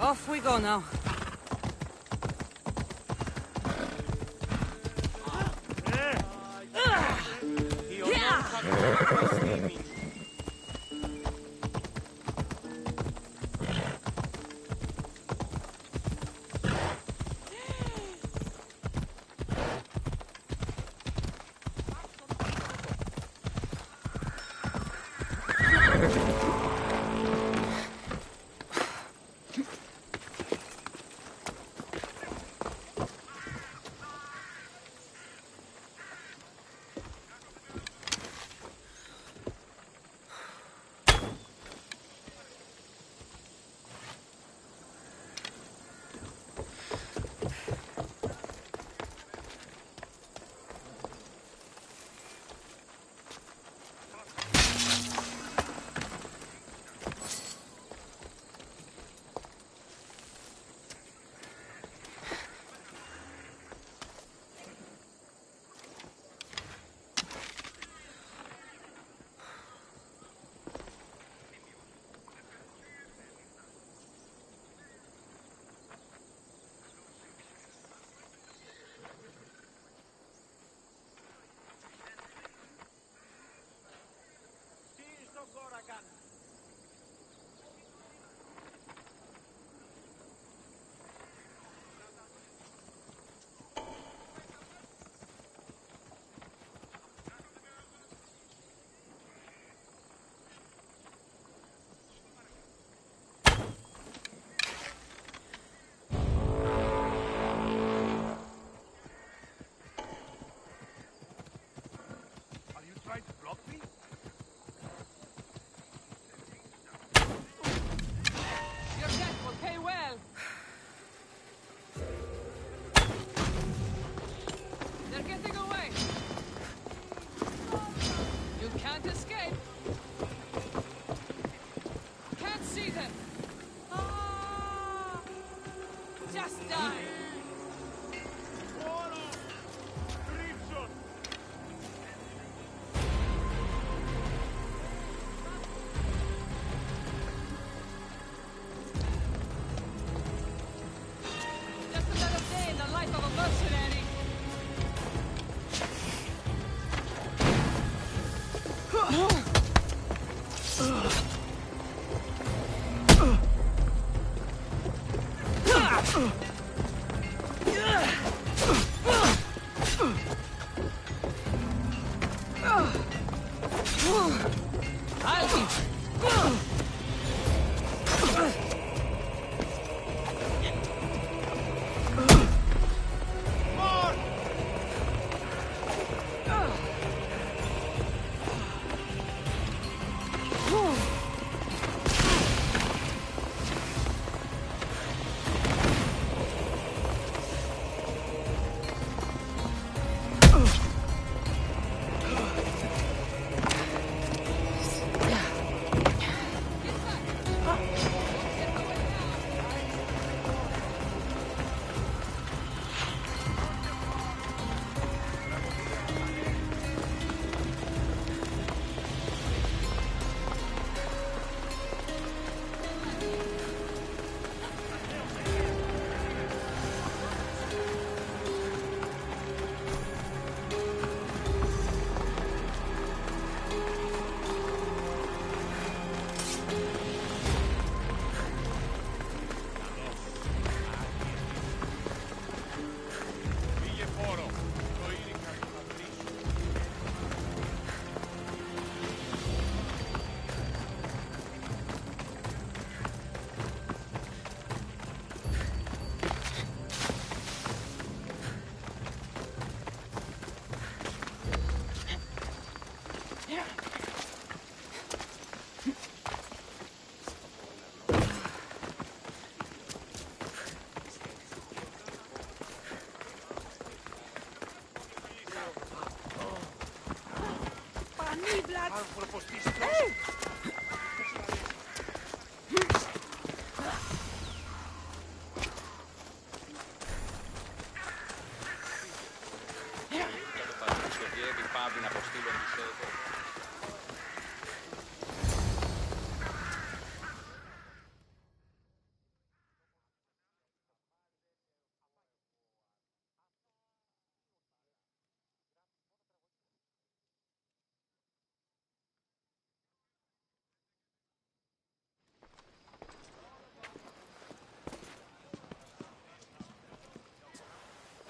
Off we go now.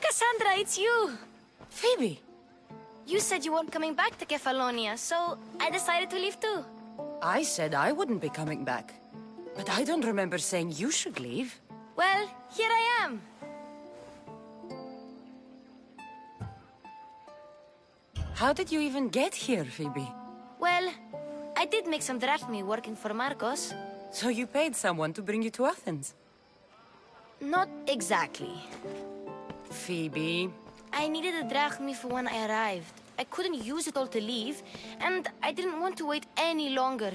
Cassandra, it's you! Phoebe! You said you weren't coming back to Kefalonia, so I decided to leave too. I said I wouldn't be coming back. But I don't remember saying you should leave. Well, here I am. How did you even get here, Phoebe? Well, I did make some drachmi working for Marcos. So you paid someone to bring you to Athens? Not exactly. Phoebe... I needed a drachmi for when I arrived. I couldn't use it all to leave, and I didn't want to wait any longer.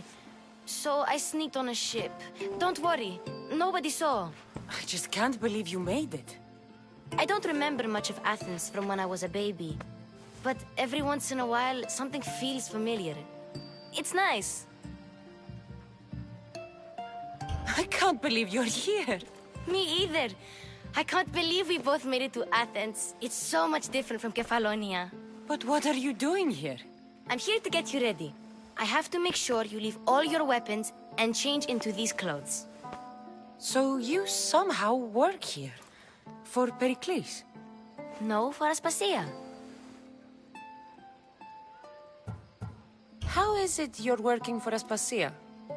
So I sneaked on a ship. Don't worry, nobody saw. I just can't believe you made it. I don't remember much of Athens from when I was a baby. But every once in a while, something feels familiar. It's nice. I can't believe you're here. Me either. I can't believe we both made it to Athens. It's so much different from Kefalonia. But what are you doing here? I'm here to get you ready. I have to make sure you leave all your weapons and change into these clothes. So you somehow work here? For Pericles? No, for Aspasia. How is it you're working for Aspasia?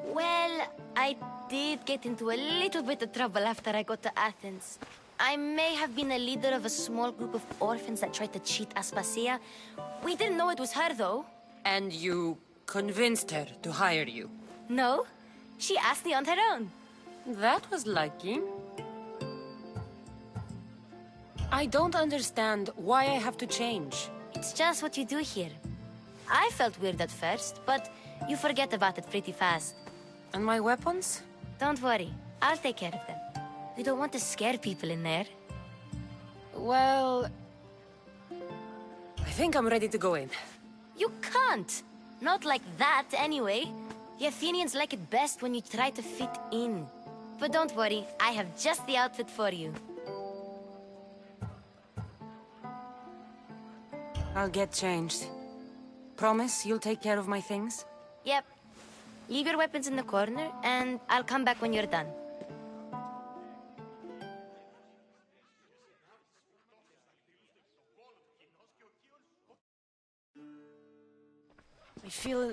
Well, I did get into a little bit of trouble after I got to Athens. I may have been a leader of a small group of orphans that tried to cheat Aspasia. We didn't know it was her, though. And you convinced her to hire you? No, she asked me on her own. That was lucky. I don't understand why I have to change. It's just what you do here. I felt weird at first, but you forget about it pretty fast. And my weapons? Don't worry, I'll take care of them. We don't want to scare people in there. Well... I think I'm ready to go in. You can't! Not like that, anyway. The Athenians like it best when you try to fit in. But don't worry, I have just the outfit for you. I'll get changed. Promise you'll take care of my things? Yep. Leave your weapons in the corner, and I'll come back when you're done. I feel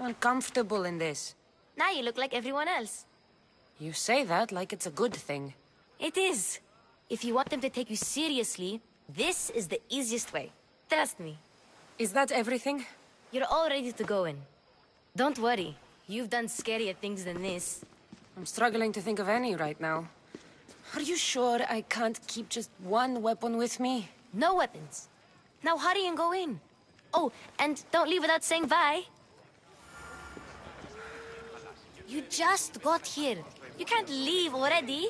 uncomfortable in this. Now you look like everyone else. You say that like it's a good thing. It is. If you want them to take you seriously, this is the easiest way. Trust me. Is that everything? You're all ready to go in. Don't worry. You've done scarier things than this. I'm struggling to think of any right now. Are you sure I can't keep just one weapon with me? No weapons. Now hurry and go in. Oh, and don't leave without saying bye. You just got here. You can't leave already.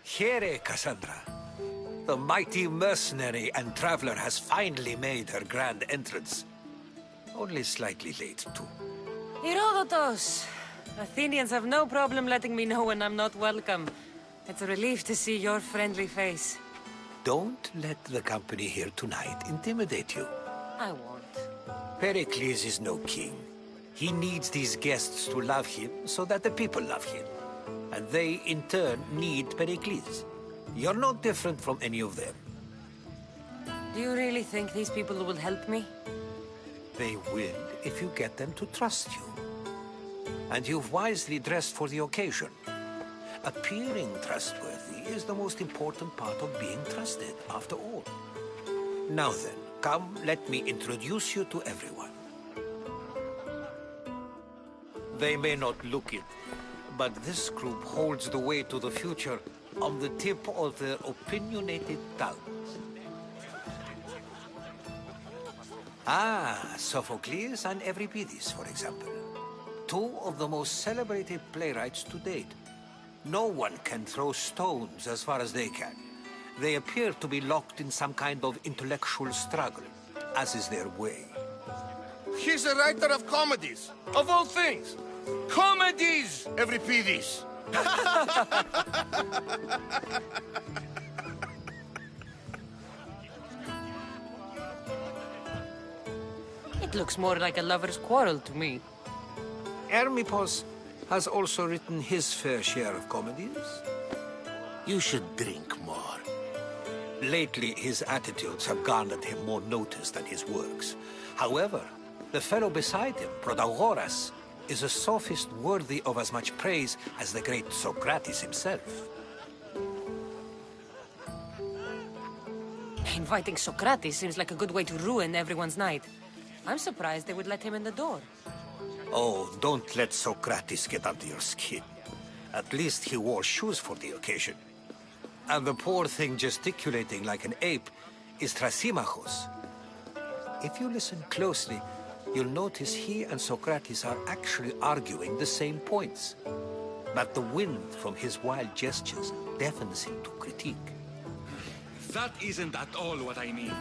Here, Cassandra. The mighty mercenary and traveler has finally made her grand entrance. Only slightly late, too. Herodotos! Athenians have no problem letting me know when I'm not welcome. It's a relief to see your friendly face. Don't let the company here tonight intimidate you. I won't. Pericles is no king. He needs these guests to love him so that the people love him. And they, in turn, need Pericles. You're no different from any of them. Do you really think these people will help me? They will if you get them to trust you. And you've wisely dressed for the occasion. Appearing trustworthy is the most important part of being trusted, after all. Now then, Come, let me introduce you to everyone. They may not look it, but this group holds the way to the future on the tip of their opinionated tongues. Ah, Sophocles and Euripides, for example. Two of the most celebrated playwrights to date. No one can throw stones as far as they can. They appear to be locked in some kind of intellectual struggle, as is their way. He's a writer of comedies, of all things. Comedies, Euripides. It looks more like a lover's quarrel to me. Hermippos has also written his fair share of comedies. You should drink more. Lately, his attitudes have garnered him more notice than his works. However, the fellow beside him, Protagoras, is a sophist worthy of as much praise as the great Socrates himself. Inviting Socrates seems like a good way to ruin everyone's night. I'm surprised they would let him in the door. Oh, don't let Socrates get under your skin. At least he wore shoes for the occasion. And the poor thing gesticulating like an ape is Thrasymachos. If you listen closely, you'll notice he and Socrates are actually arguing the same points. But the wind from his wild gestures deafens him to critique. That isn't at all what I mean.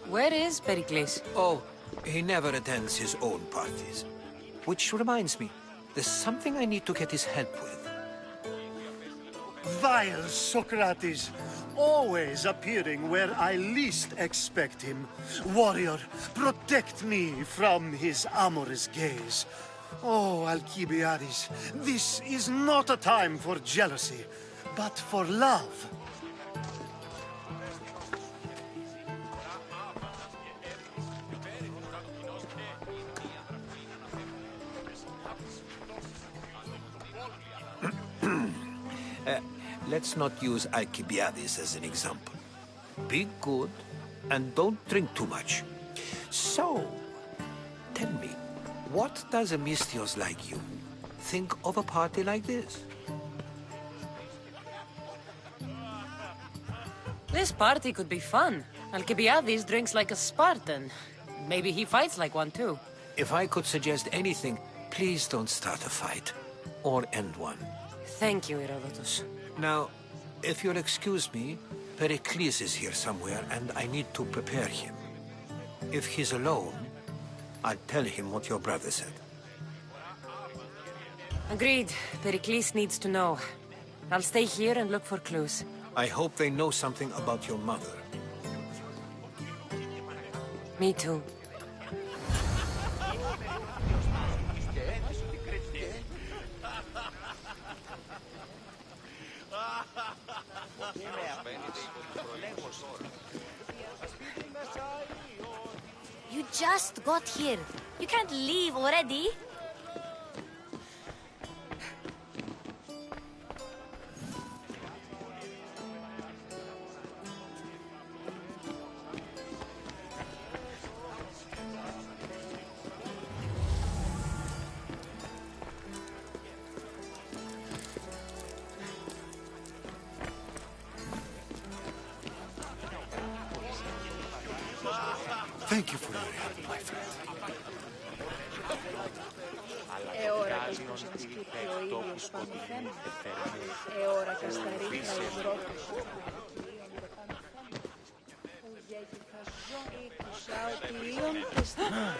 Where is Pericles? Oh, he never attends his own parties. Which reminds me, there's something I need to get his help with. Vile Socrates, always appearing where I least expect him. Warrior, protect me from his amorous gaze. Oh, Alcibiades, this is not a time for jealousy, but for love. Let's not use Alcibiades as an example. Be good, and don't drink too much. So, tell me, what does a Mystios like you think of a party like this? This party could be fun. Alcibiades drinks like a Spartan. Maybe he fights like one too. If I could suggest anything, please don't start a fight. Or end one. Thank you, Herodotus. Now, if you'll excuse me, Pericles is here somewhere, and I need to prepare him. If he's alone, I'll tell him what your brother said. Agreed. Pericles needs to know. I'll stay here and look for clues. I hope they know something about your mother. Me too. You just got here. You can't leave already. Thank you for your help, my friend. È ora che spuccia scritto io spano femme. È ora che sta ricca e sbrocca. Ujeti fazon e kushao tilion testa.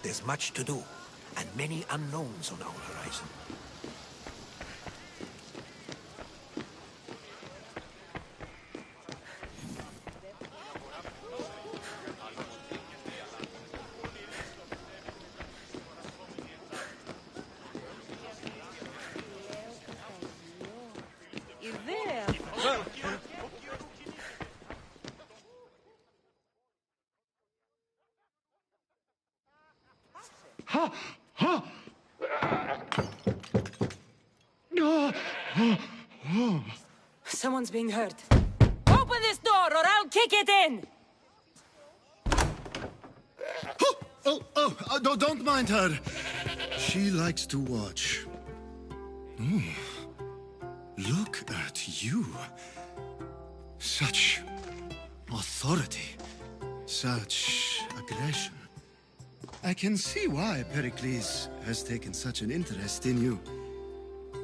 There's much to do, and many unknowns on our horizon. Someone's being hurt. Open this door or I'll kick it in! Don't mind her. She likes to watch. Look at you. Such authority. Such aggression. I can see why Pericles has taken such an interest in you.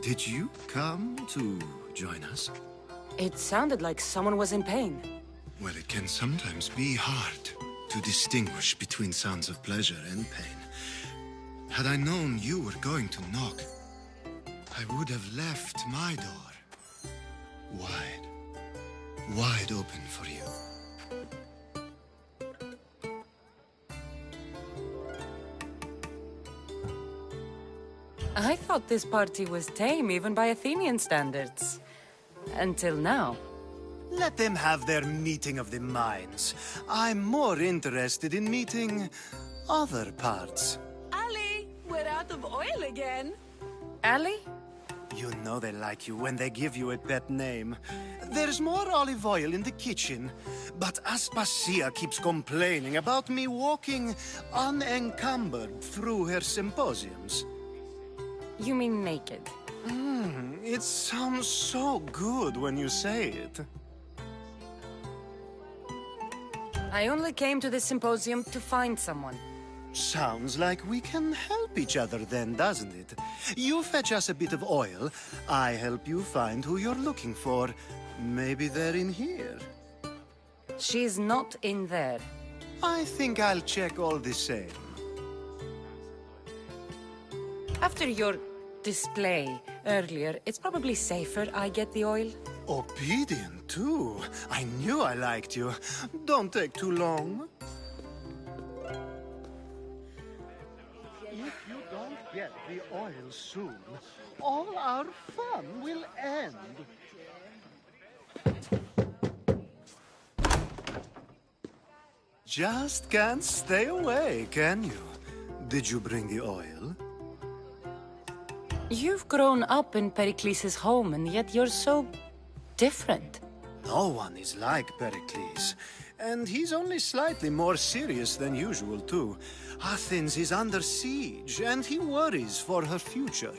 Did you come to join us? It sounded like someone was in pain. Well, it can sometimes be hard to distinguish between sounds of pleasure and pain. Had I known you were going to knock, I would have left my door wide open for you. I thought this party was tame even by Athenian standards. Until now. Let them have their meeting of the minds. I'm more interested in meeting other parts. Ali, we're out of oil again. Ali? You know they like you when they give you a pet name. There's more olive oil in the kitchen, but Aspasia keeps complaining about me walking unencumbered through her symposiums. You mean naked? It sounds so good when you say it. I only came to this symposium to find someone. Sounds like we can help each other then, doesn't it? You fetch us a bit of oil, I help you find who you're looking for. Maybe they're in here. She's not in there. I think I'll check all the same. After your display earlier, it's probably safer I get the oil. Obedient, too. I knew I liked you. Don't take too long. If you don't get the oil soon, all our fun will end. Just can't stay away, can you? Did you bring the oil? You've grown up in Pericles' home, and yet you're so different. No one is like Pericles. And he's only slightly more serious than usual, too. Athens is under siege, and he worries for her future.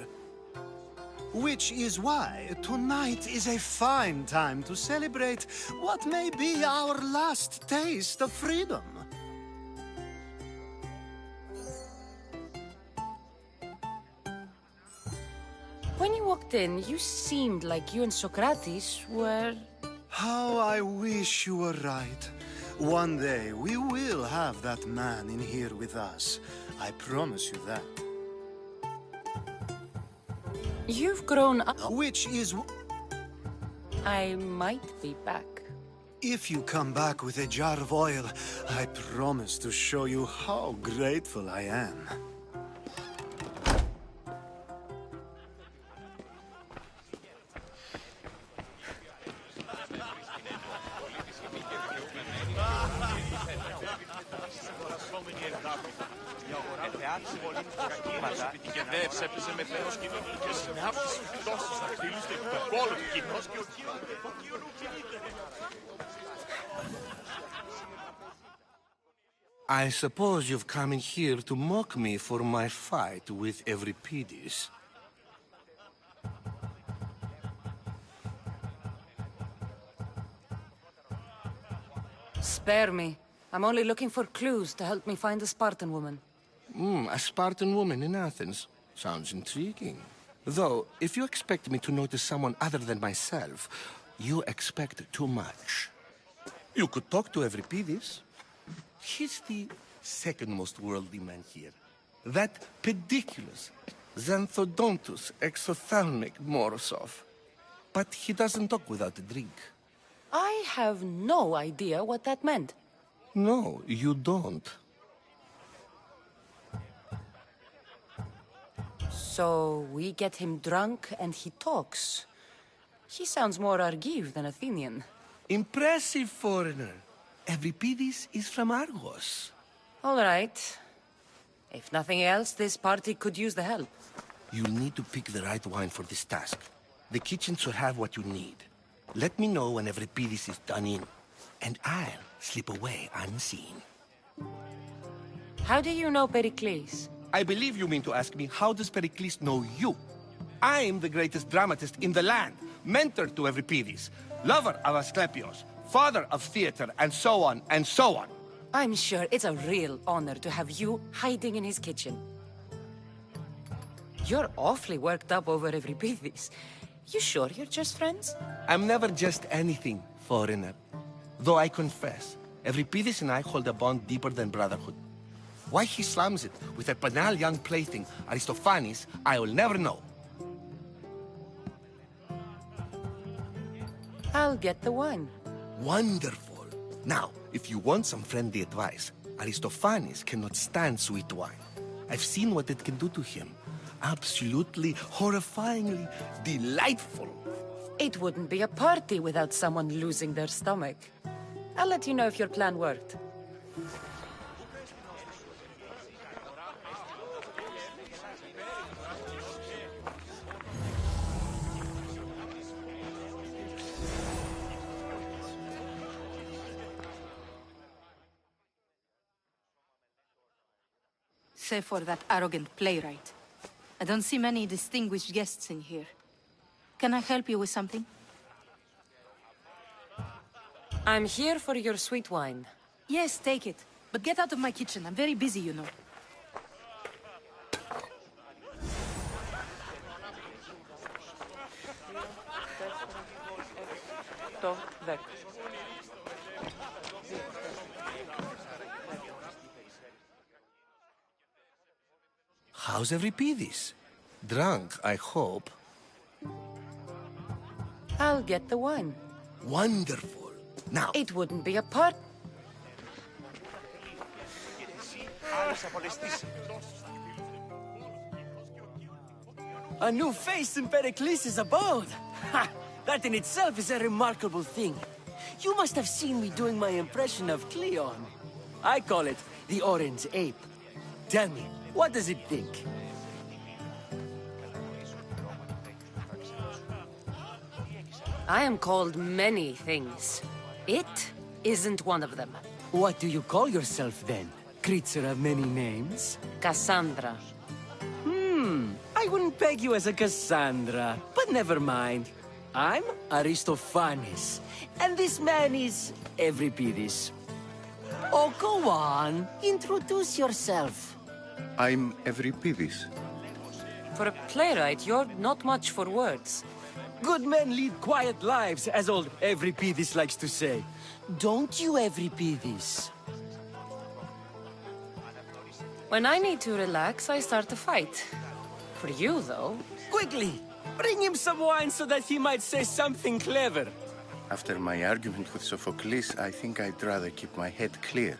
Which is why tonight is a fine time to celebrate what may be our last taste of freedom. When you walked in, you seemed like you and Socrates were... How I wish you were right. One day we will have that man in here with us. I promise you that. You've grown up... Which is... I might be back. If you come back with a jar of oil, I promise to show you how grateful I am. I suppose you've come in here to mock me for my fight with Euripides. Spare me. I'm only looking for clues to help me find a Spartan woman. A Spartan woman in Athens. Sounds intriguing. Though, if you expect me to notice someone other than myself, you expect too much. You could talk to Euripides. He's the second most worldly man here. That pediculous Xanthodontus exophthalmic Morosov. But he doesn't talk without a drink. I have no idea what that meant. No, you don't. So we get him drunk and he talks. He sounds more Argive than Athenian. Impressive foreigner. Euripides is from Argos. All right. If nothing else, this party could use the help. You'll need to pick the right wine for this task. The kitchen should have what you need. Let me know when Evripidis is done in, and I'll slip away unseen. How do you know Pericles? I believe you mean to ask me, how does Pericles know you? I'm the greatest dramatist in the land, mentor to Evripidis, lover of Asclepios, father of theater, and so on, and so on. I'm sure it's a real honor to have you hiding in his kitchen. You're awfully worked up over Evripidis. You sure you're just friends? I'm never just anything, foreigner. Though I confess, Evripidis and I hold a bond deeper than brotherhood. Why he slams it with a banal young plaything, Aristophanes, I will never know. I'll get the wine. Wonderful. Now, if you want some friendly advice, Aristophanes cannot stand sweet wine. I've seen what it can do to him. Absolutely, horrifyingly delightful. It wouldn't be a party without someone losing their stomach. I'll let you know if your plan worked. Save for that arrogant playwright. I don't see many distinguished guests in here. Can I help you with something? I'm here for your sweet wine. Yes, take it. But get out of my kitchen. I'm very busy, you know. How's Evripidis? Drunk, I hope. I'll get the wine. Wonderful. Now, It wouldn't be a part... A new face in Pericles' abode! Ha! That in itself is a remarkable thing. You must have seen me doing my impression of Cleon. I call it the Orange Ape. Tell me, what does it think? I am called many things. It isn't one of them. What do you call yourself then? Creature of many names? Cassandra. I wouldn't peg you as a Cassandra, but never mind. I'm Aristophanes, and this man is Evripidis. Oh, go on. Introduce yourself. I'm Evripidis. For a playwright, you're not much for words. Good men lead quiet lives, as old Evripidis likes to say. Don't you, Evripidis? When I need to relax, I start a fight. For you, though... Quickly! Bring him some wine so that he might say something clever. After my argument with Sophocles, I think I'd rather keep my head clear.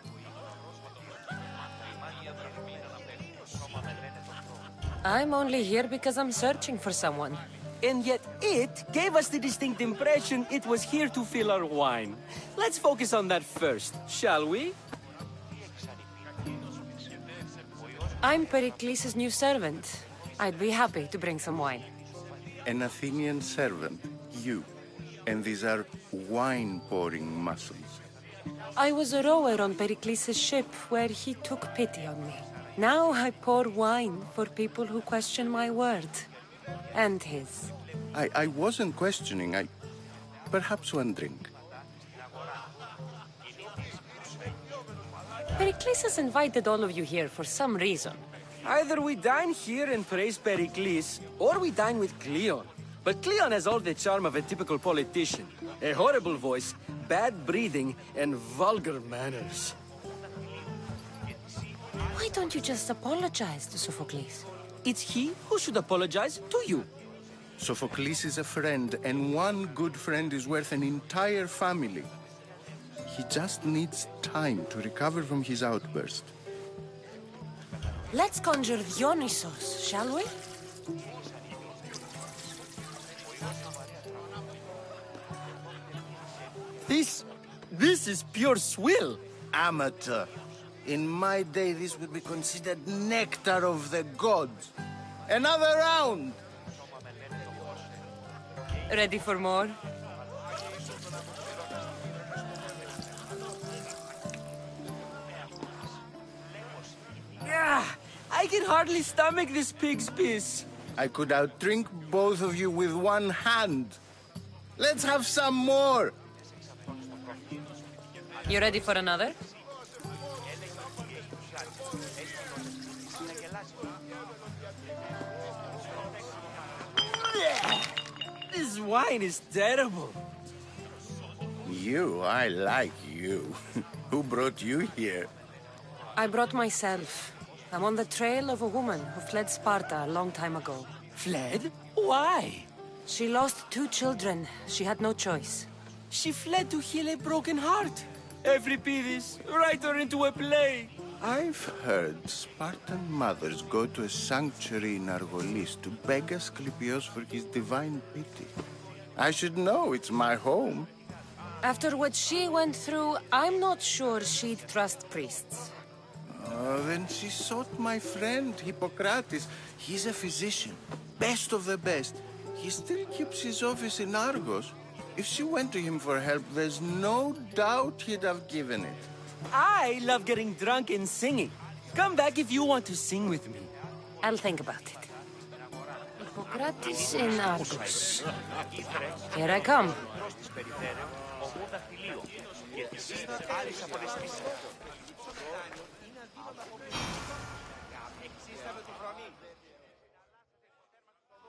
I'm only here because I'm searching for someone. And yet it gave us the distinct impression it was here to fill our wine. Let's focus on that first, shall we? I'm Pericles' new servant. I'd be happy to bring some wine. An Athenian servant, you. And these are wine-pouring muscles. I was a rower on Pericles' ship where he took pity on me. Now I pour wine for people who question my word. And his. I wasn't questioning, perhaps one drink. Pericles has invited all of you here for some reason. Either we dine here and praise Pericles, or we dine with Cleon. But Cleon has all the charm of a typical politician. A horrible voice, bad breeding, and vulgar manners. Why don't you just apologize to Sophocles? It's he who should apologize to you. Sophocles is a friend, and one good friend is worth an entire family. He just needs time to recover from his outburst. Let's conjure Dionysos, shall we? This is pure swill. Amateur. In my day, this would be considered nectar of the gods. Another round! Ready for more? Yeah, I can hardly stomach this pig's piss. I could outdrink both of you with one hand. Let's have some more! You ready for another? This wine is terrible. I like you. Who brought you here? I brought myself. I'm on the trail of a woman who fled Sparta a long time ago. Fled? Why? She lost 2 children. She had no choice. She fled to heal a broken heart. Euripides, write her into a play. I've heard Spartan mothers go to a sanctuary in Argolis to beg Asclepios for his divine pity. I should know, it's my home. After what she went through, I'm not sure she'd trust priests. Then she sought my friend, Hippocrates. He's a physician, best of the best. He still keeps his office in Argos. If she went to him for help, there's no doubt he'd have given it. I love getting drunk and singing. Come back if you want to sing with me. I'll think about it. Hippocrates in Argos. Here I come.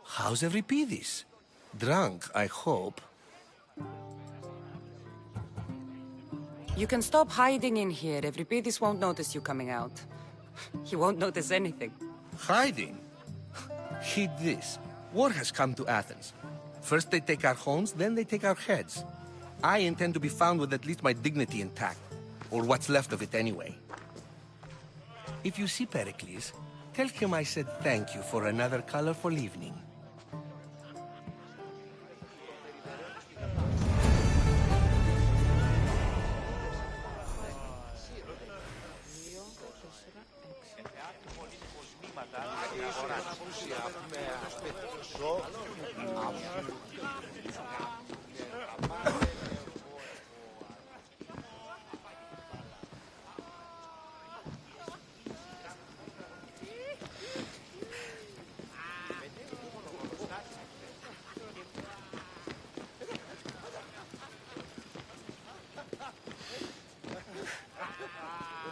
How's Euripides? Drunk, I hope. You can stop hiding in here. Euripides won't notice you coming out. He won't notice anything. Hiding? Heed this. War has come to Athens. First they take our homes, then they take our heads. I intend to be found with at least my dignity intact. Or what's left of it anyway. If you see Pericles, tell him I said thank you for another colorful evening.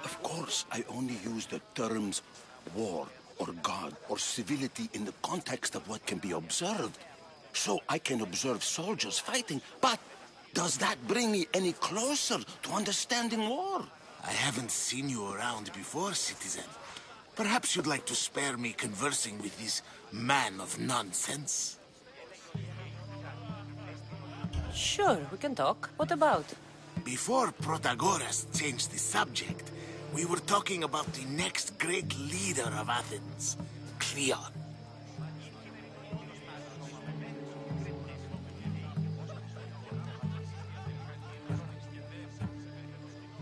Of course, I only use the terms war or God or civility in the context of what can be observed. So I can observe soldiers fighting, but does that bring me any closer to understanding war? I haven't seen you around before, citizen. Perhaps you'd like to spare me conversing with this man of nonsense? Sure, we can talk. What about? Before Protagoras changed the subject, we were talking about the next great leader of Athens, Cleon.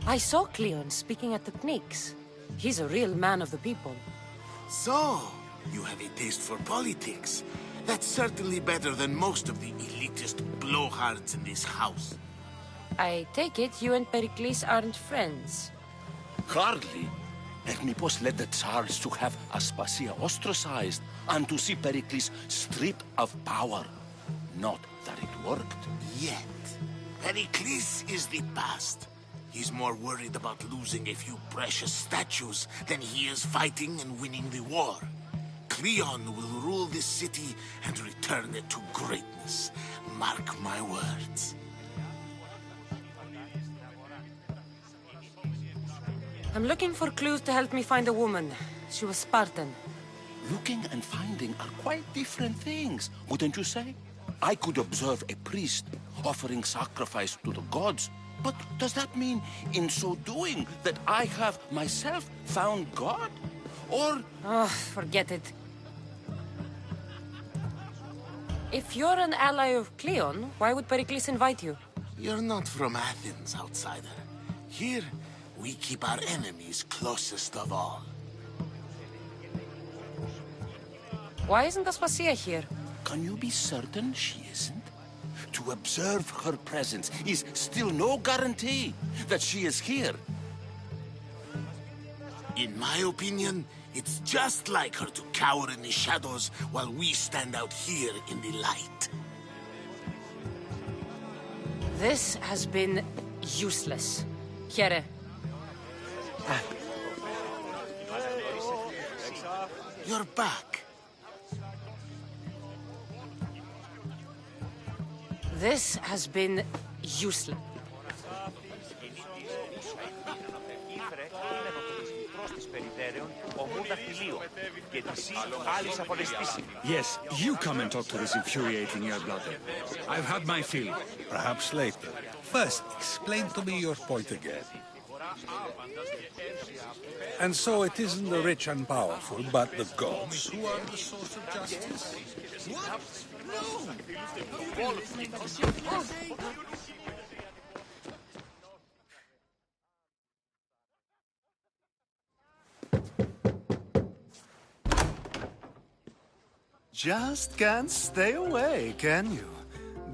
I saw Cleon speaking at the Pnyx. He's a real man of the people. So, you have a taste for politics. That's certainly better than most of the elitist blowhards in this house. I take it you and Pericles aren't friends. Hardly. Hermippos led the Tsars to have Aspasia ostracized and to see Pericles stripped of power. Not that it worked. Yet. Pericles is the past. He's more worried about losing a few precious statues than he is fighting and winning the war. Cleon will rule this city and return it to greatness. Mark my words. I'm looking for clues to help me find a woman. She was Spartan. Looking and finding are quite different things, wouldn't you say? I could observe a priest offering sacrifice to the gods, but does that mean, in so doing, that I have myself found God? Or... Oh, forget it. If you're an ally of Cleon, why would Pericles invite you? You're not from Athens, outsider. Here, We keep our enemies closest of all. Why isn't Aspasia here? Can you be certain she isn't? To observe her presence is still no guarantee that she is here. In my opinion, it's just like her to cower in the shadows while we stand out here in the light. This has been useless. Here. You're back. This has been useless. Yes, you come and talk to this infuriating air-blooded. I've had my fill. Perhaps later. First, explain to me your point again. And so it isn't the rich and powerful, but the gods who are the source of justice? What? No! Just can't stay away, can you?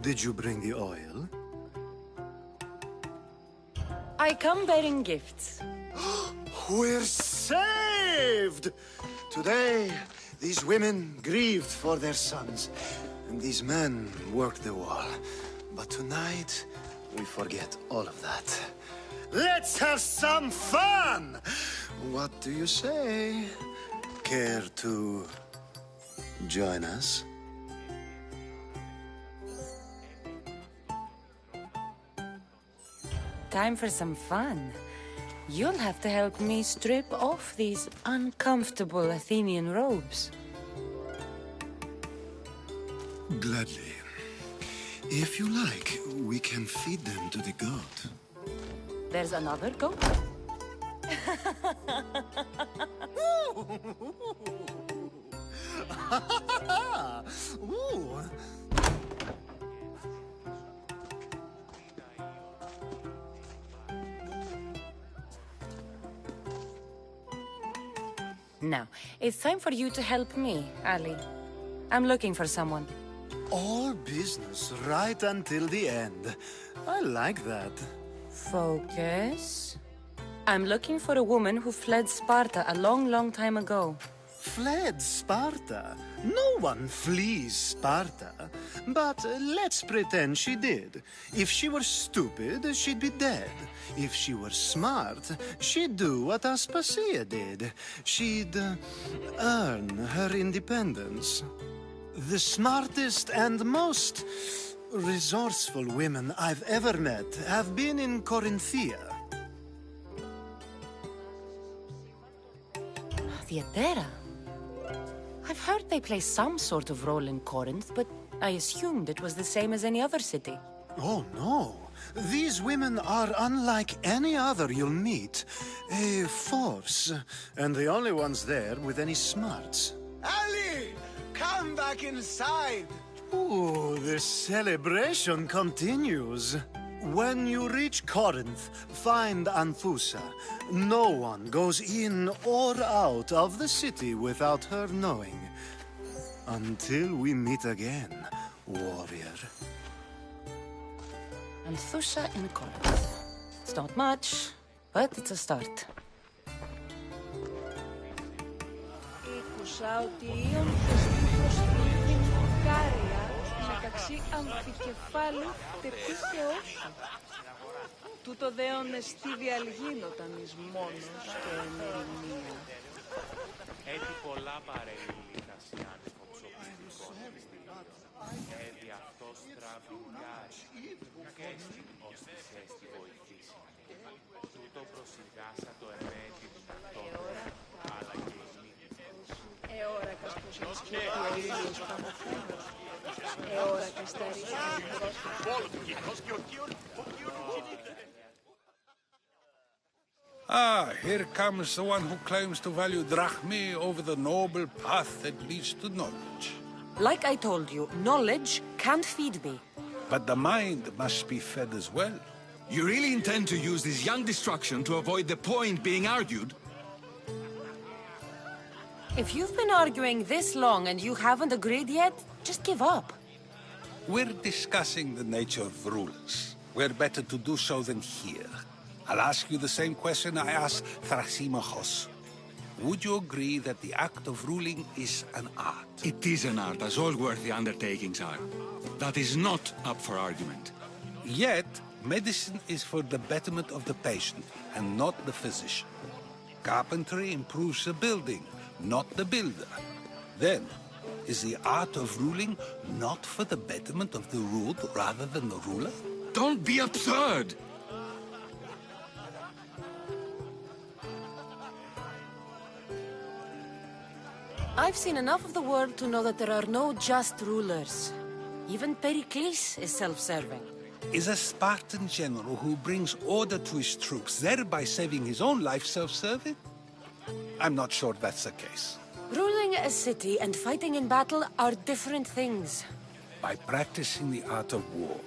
Did you bring the oil? I come bearing gifts. We're saved! Today, these women grieved for their sons, and these men worked the wall. But tonight, we forget all of that. Let's have some fun! What do you say? Care to join us? Time for some fun. You'll have to help me strip off these uncomfortable Athenian robes. Gladly. If you like, we can feed them to the goat. There's another goat? Ooh. Now, it's time for you to help me, Ali. I'm looking for someone. All business right until the end. I like that. Focus. I'm looking for a woman who fled Sparta a long, long time ago. Fled Sparta? No one flees Sparta. But let's pretend she did. If she were stupid, she'd be dead. If she were smart, she'd do what Aspasia did. She'd earn her independence. The smartest and most resourceful women I've ever met have been in Corinthia. Theatera? I've heard they play some sort of role in Corinth, but I assumed it was the same as any other city. Oh, no. These women are unlike any other you'll meet. A force, and the only ones there with any smarts. Ali! Come back inside! Ooh, the celebration continues. When you reach Corinth, find Anthusa. No one goes in or out of the city without her knowing. Until we meet again, warrior. Anthusa in Corinth. It's not much, but it's a start. Άκουσα ότι οι Ιόντες τύπος είναι κάρια μεταξύ αμφικεφάλου τεπί και όσου. Τούτο δέον εστί διαλγίνονταν εις μόνος και εν ερημία. Έτσι πολλά παρελίλικα σε άνευο ψωμιστικός. Έδι αυτός τραβηγάς, και εσύ ως της έστι βοηθήσει. Τούτο προσυγάσα το εμέτη δυνατότητα, αλλά και η μήνυς. Εώρακας πως είναι σκοτειολίλιος παμοφένος. Εώρακας τα ρίχνει. Ah, here comes the one who claims to value drachmae over the noble path that leads to knowledge. Like I told you, knowledge can't feed me. But the mind must be fed as well. You really intend to use this young destruction to avoid the point being argued? If you've been arguing this long and you haven't agreed yet, just give up. We're discussing the nature of rulers. Where better to do so than here? I'll ask you the same question I asked Thrasymachos. Would you agree that the act of ruling is an art? It is an art, as all worthy undertakings are. That is not up for argument. Yet, medicine is for the betterment of the patient, and not the physician. Carpentry improves the building, not the builder. Then, is the art of ruling not for the betterment of the ruled rather than the ruler? Don't be absurd! I've seen enough of the world to know that there are no just rulers. Even Pericles is self-serving. Is a Spartan general who brings order to his troops, thereby saving his own life, self-serving? I'm not sure that's the case. Ruling a city and fighting in battle are different things. By practicing the art of war,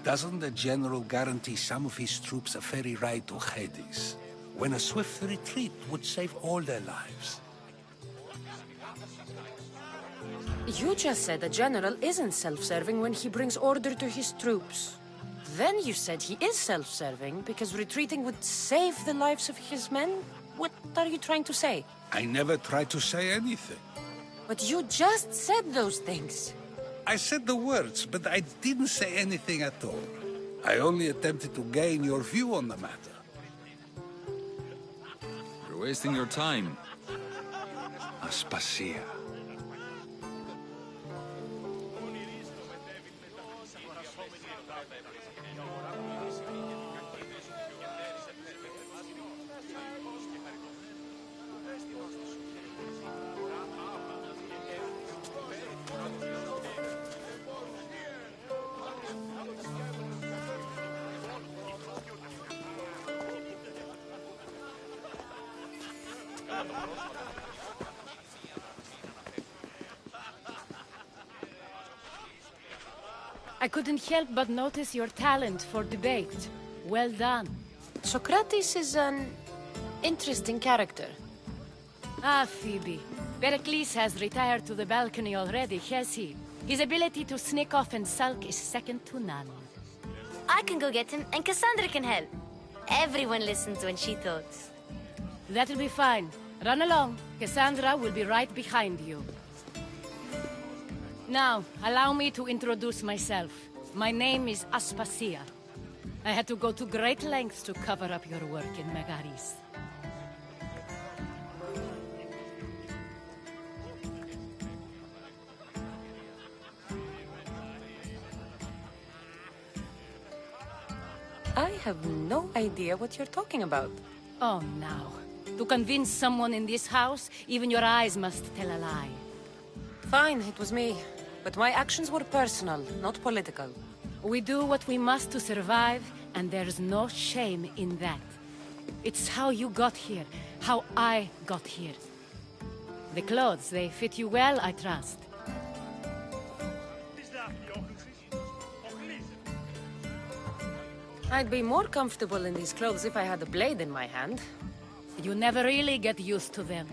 doesn't the general guarantee some of his troops a ferry ride to Hades, when a swift retreat would save all their lives? You just said a general isn't self-serving when he brings order to his troops. Then you said he is self-serving because retreating would save the lives of his men? What are you trying to say? I never tried to say anything. But you just said those things. I said the words, but I didn't say anything at all. I only attempted to gain your view on the matter. You're wasting your time. Aspasia. I couldn't help but notice your talent for debate. Well done. Socrates is an interesting character. Ah, Phoebe. Pericles has retired to the balcony already, has he? His ability to sneak off and sulk is second to none. I can go get him, and Cassandra can help. Everyone listens when she talks. That'll be fine. Run along. Cassandra will be right behind you. Now, allow me to introduce myself. My name is Aspasia. I had to go to great lengths to cover up your work in Megaris. I have no idea what you're talking about. Oh, now. To convince someone in this house, even your eyes must tell a lie. Fine, it was me. But my actions were personal, not political. We do what we must to survive, and there's no shame in that. It's how you got here, how I got here. The clothes, they fit you well, I trust. I'd be more comfortable in these clothes if I had a blade in my hand. You never really get used to them.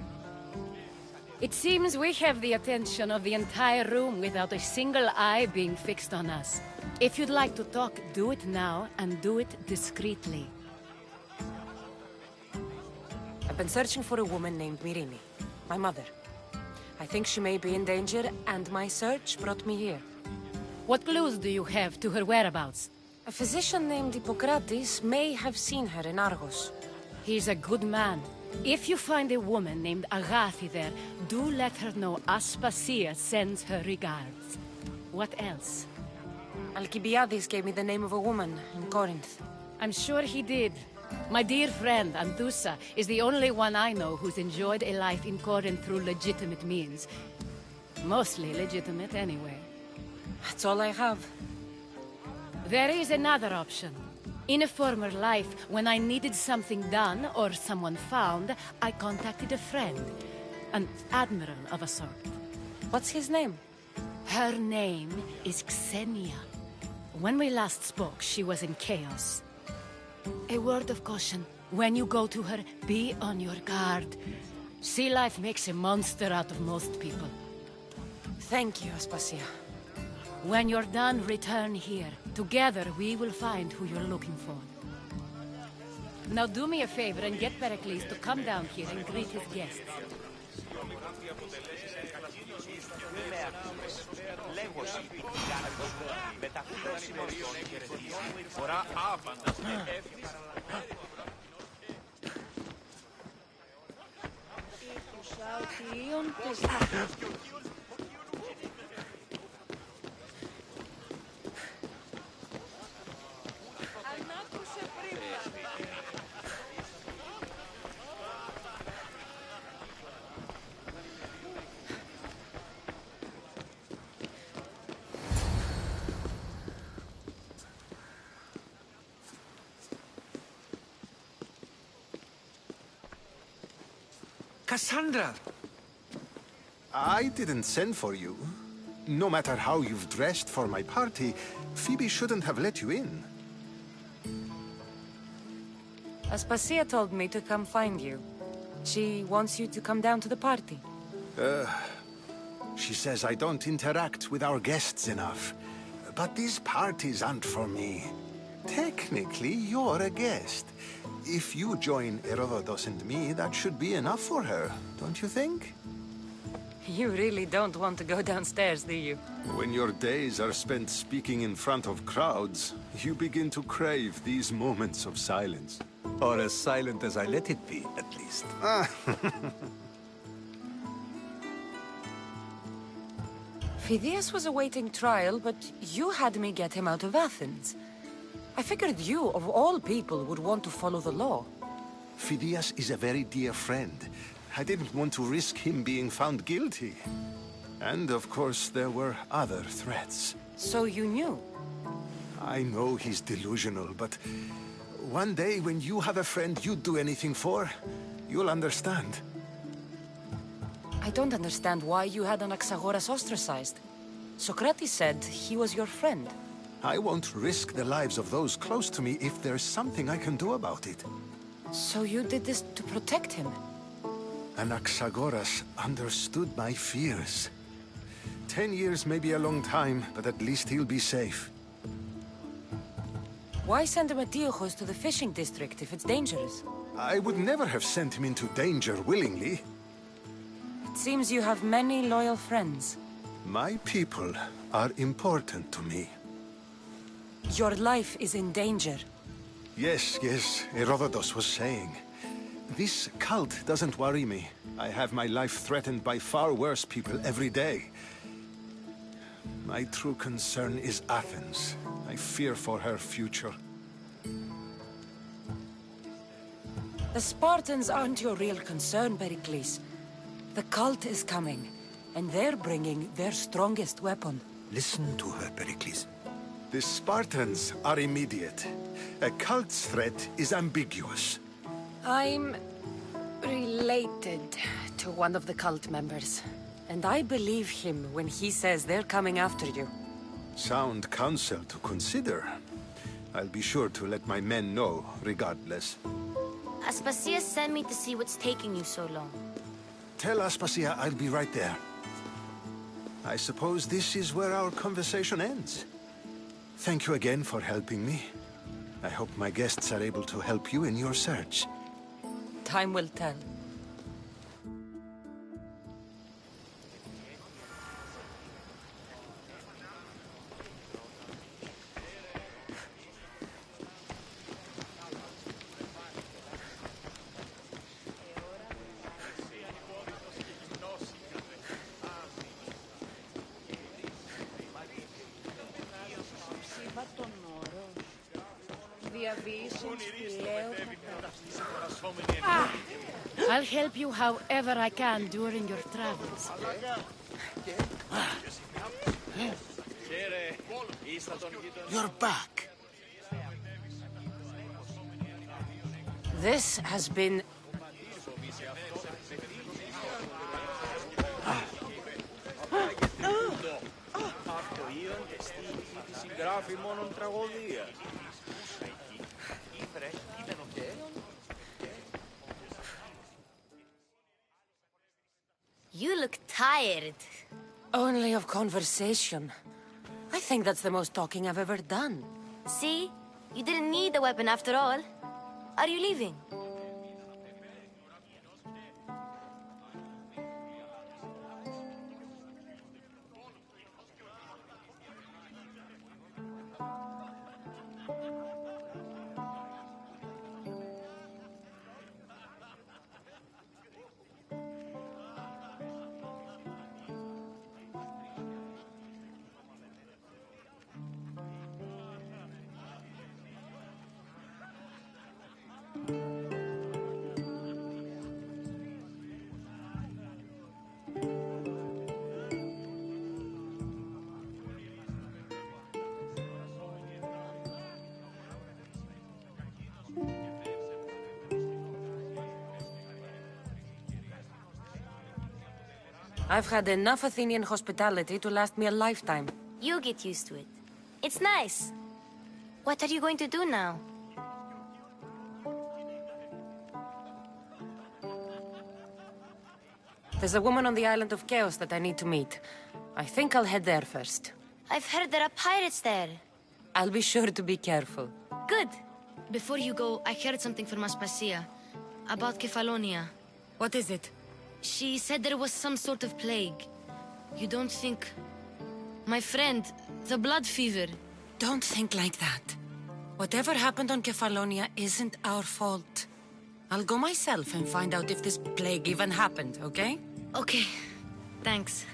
It seems we have the attention of the entire room without a single eye being fixed on us. If you'd like to talk, do it now, and do it discreetly. I've been searching for a woman named Myrine, my mother. I think she may be in danger, and my search brought me here. What clues do you have to her whereabouts? A physician named Hippocrates may have seen her in Argos. He's a good man. If you find a woman named Agathi there, do let her know Aspasia sends her regards. What else? Alcibiades gave me the name of a woman in Corinth. I'm sure he did. My dear friend, Anthusa, is the only one I know who's enjoyed a life in Corinth through legitimate means. Mostly legitimate, anyway. That's all I have. There is another option. In a former life, when I needed something done or someone found, I contacted a friend. An admiral of a sort. What's his name? Her name is Xenia. When we last spoke, she was in chaos. A word of caution. When you go to her, be on your guard. Sea life makes a monster out of most people. Thank you, Aspasia. When you're done, return here. Together, we will find who you're looking for. Now do me a favor and get Pericles to come down here and greet his guests. Cassandra! I didn't send for you. No matter how you've dressed for my party, Phoebe shouldn't have let you in. Aspasia told me to come find you. She wants you to come down to the party. She says I don't interact with our guests enough. But these parties aren't for me. Technically, you're a guest. If you join Herodotus and me, that should be enough for her, don't you think? You really don't want to go downstairs, do you? When your days are spent speaking in front of crowds, you begin to crave these moments of silence. Or as silent as I let it be, at least. Phidias was awaiting trial, but you had me get him out of Athens. I figured you, of all people, would want to follow the law. Phidias is a very dear friend. I didn't want to risk him being found guilty. And, of course, there were other threats. So you knew? I know he's delusional, but one day when you have a friend you'd do anything for, you'll understand. I don't understand why you had Anaxagoras ostracized. Socrates said he was your friend. I won't risk the lives of those close to me if there's something I can do about it. So you did this to protect him? Anaxagoras understood my fears. 10 years may be a long time, but at least he'll be safe. Why send Antiochos to the fishing district if it's dangerous? I would never have sent him into danger willingly. It seems you have many loyal friends. My people are important to me. Your life is in danger. Yes, Herodotus was saying. This cult doesn't worry me. I have my life threatened by far worse people every day. My true concern is Athens. I fear for her future. The Spartans aren't your real concern, Pericles. The cult is coming, and they're bringing their strongest weapon. Listen to her, Pericles. The Spartans are immediate. A cult's threat is ambiguous. I'm related to one of the cult members, and I believe him when he says they're coming after you. Sound counsel to consider. I'll be sure to let my men know, regardless. Aspasia sent me to see what's taking you so long. Tell Aspasia I'll be right there. I suppose this is where our conversation ends. Thank you again for helping me. I hope my guests are able to help you in your search. Time will tell. I'll help you however I can during your travels. You're back. This has been... You look tired. Only of conversation. I think that's the most talking I've ever done. See? You didn't need the weapon after all. Are you leaving? I've had enough Athenian hospitality to last me a lifetime. You get used to it. It's nice. What are you going to do now? There's a woman on the island of Chaos that I need to meet. I think I'll head there first. I've heard there are pirates there. I'll be sure to be careful. Good. Before you go, I heard something from Aspasia. About Kefalonia. What is it? She said there was some sort of plague. You don't think... My friend, the blood fever. Don't think like that. Whatever happened on Kefalonia isn't our fault. I'll go myself and find out if this plague even happened, okay? Okay. Thanks.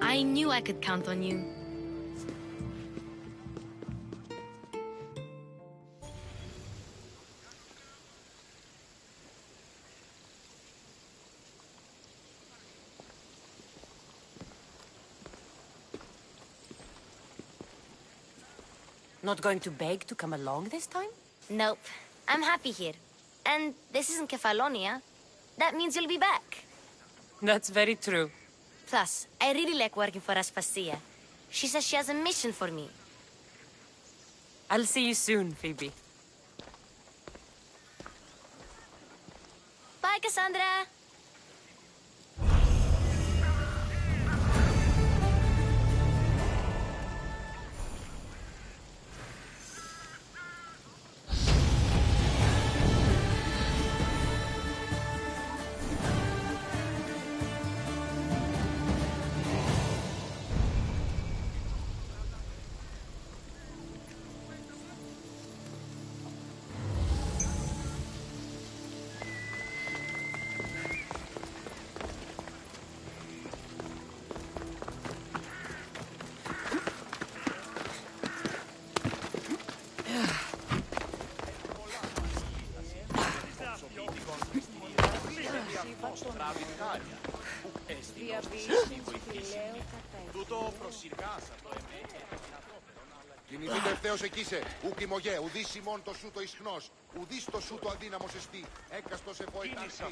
I knew I could count on you. Not going to beg to come along this time? Nope. I'm happy here. And this isn't Kefalonia. That means you'll be back. That's very true. Plus, I really like working for Aspasia. She says she has a mission for me. I'll see you soon, Phoebe. Bye, Cassandra! Κινηθείτε ευθέως εκείσε. Ουκ ημωγέ, ουδείς ημών το σου το ισχνός. Ουδείς το σου το αδύναμος εστί. Έκαστος εφοητάρσι.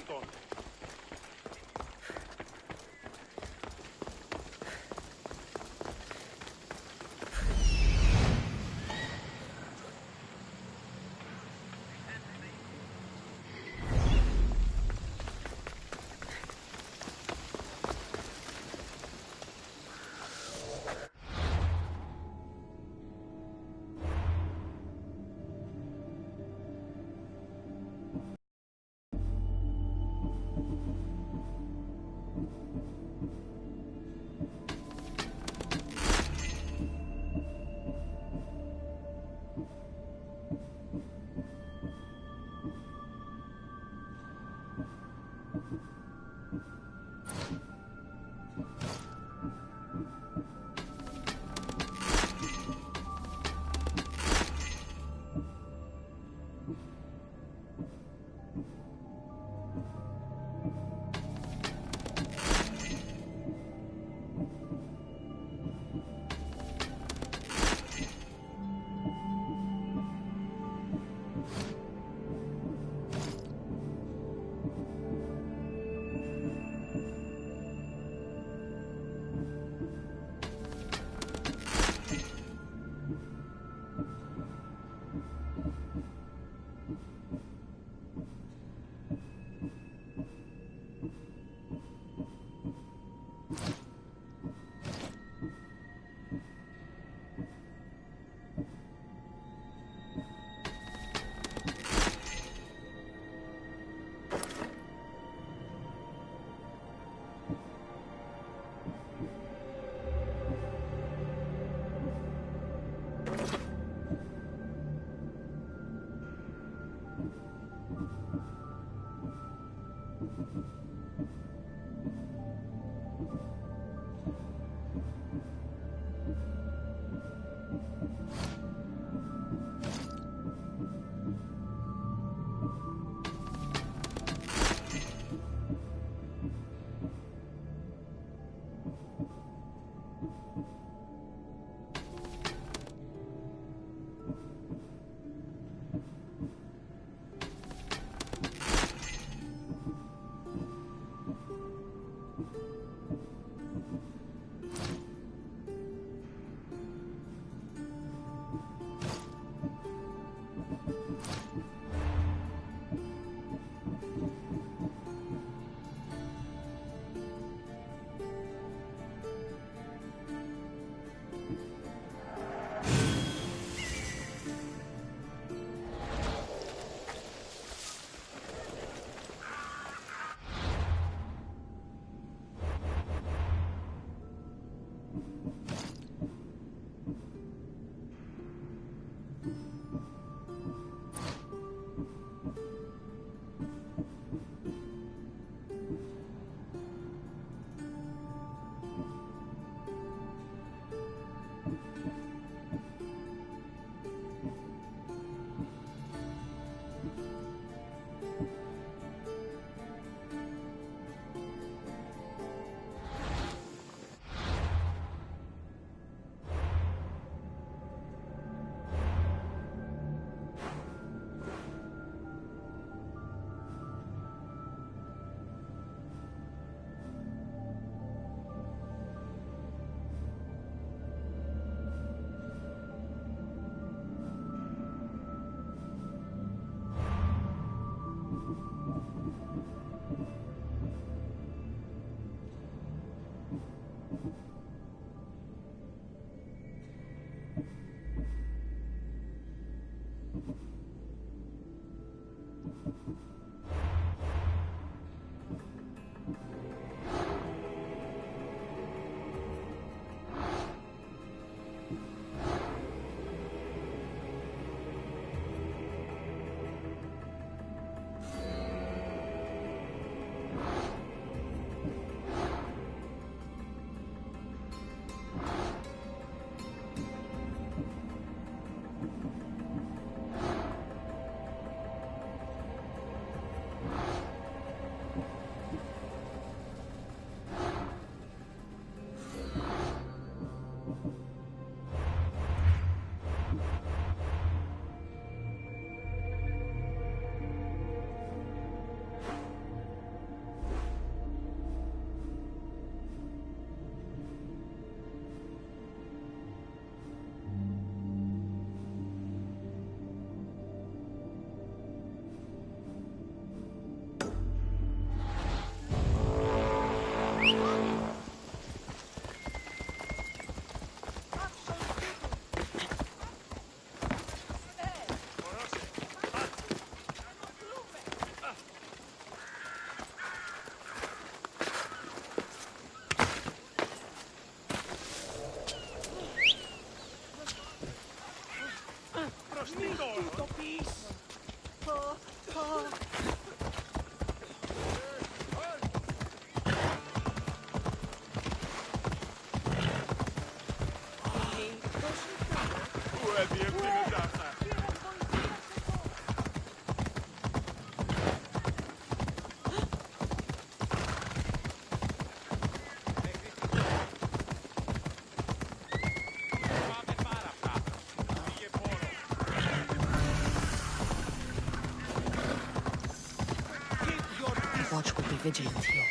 Watch will be vigilant here.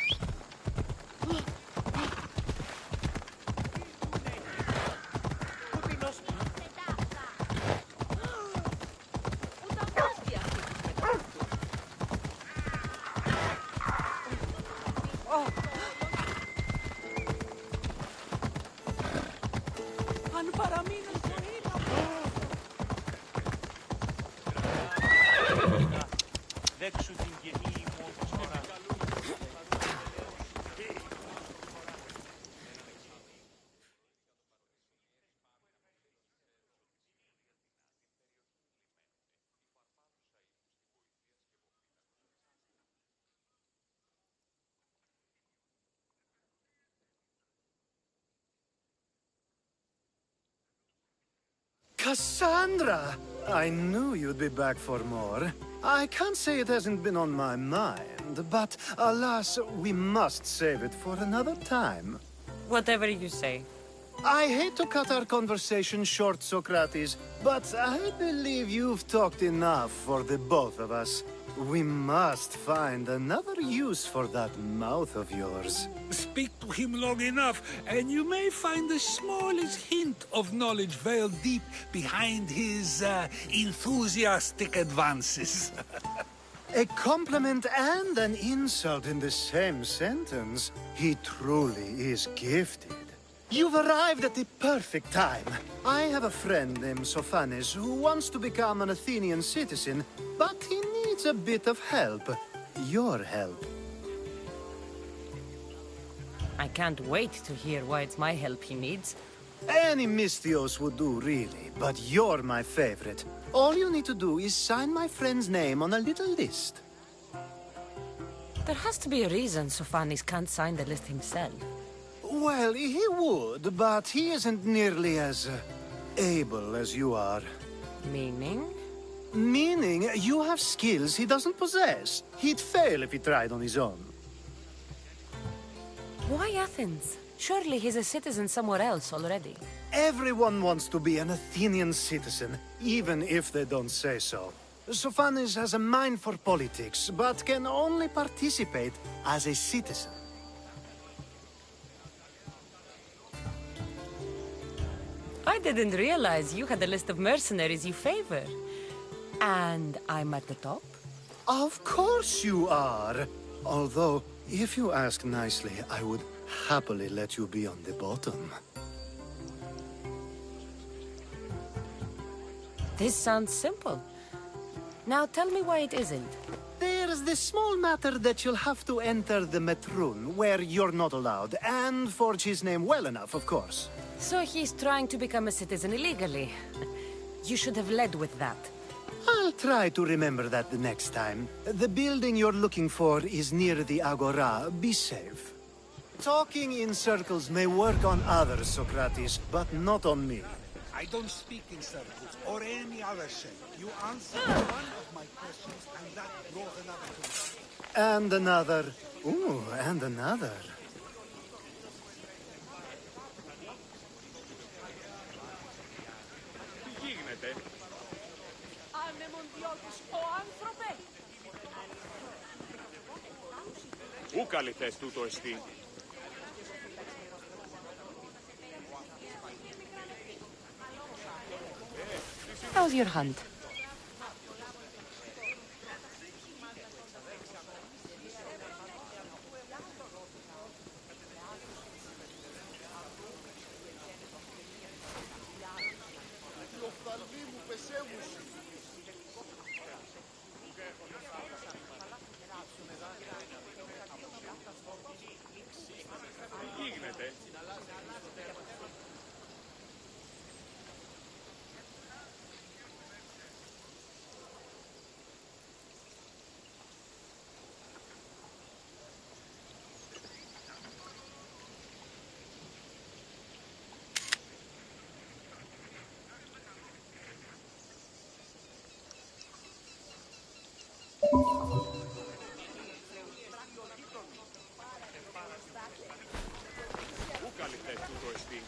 Αν παραμείνω ζωή να δέξου την γενή μου τώρα. Cassandra! I knew you'd be back for more. I can't say it hasn't been on my mind, but alas, we must save it for another time. Whatever you say. I hate to cut our conversation short, Socrates, but I believe you've talked enough for the both of us. We must find another use for that mouth of yours. Speak to him long enough, and you may find the smallest hint of knowledge veiled deep behind his enthusiastic advances. A compliment and an insult in the same sentence. He truly is gifted. You've arrived at the perfect time. I have a friend named Sophanes who wants to become an Athenian citizen, but he needs a bit of help. Your help. I can't wait to hear why it's my help he needs. Any Mystios would do, really, but you're my favorite. All you need to do is sign my friend's name on a little list. There has to be a reason Sophanes can't sign the list himself. Well, he would, but he isn't nearly as able as you are. Meaning? Meaning you have skills he doesn't possess. He'd fail if he tried on his own. Why Athens? Surely he's a citizen somewhere else already. Everyone wants to be an Athenian citizen, even if they don't say so. Sophanes has a mind for politics, but can only participate as a citizen. I didn't realize you had a list of mercenaries you favor. And I'm at the top? Of course you are. Although, if you ask nicely, I would happily let you be on the bottom. This sounds simple. Now tell me why it isn't. There's the small matter that you'll have to enter the Metroon, where you're not allowed, and forge his name well enough, of course. So he's trying to become a citizen illegally. You should have led with that. I'll try to remember that the next time. The building you're looking for is near the Agora. Be safe. Talking in circles may work on others, Socrates, but not on me. I don't speak in circles or any other shape. You answered one of my questions, and that brought another to me. And another. Ooh, and another. Πού καλυθές τούτο εστί? How's your hunt? Πού καλυθές τούτο εστί?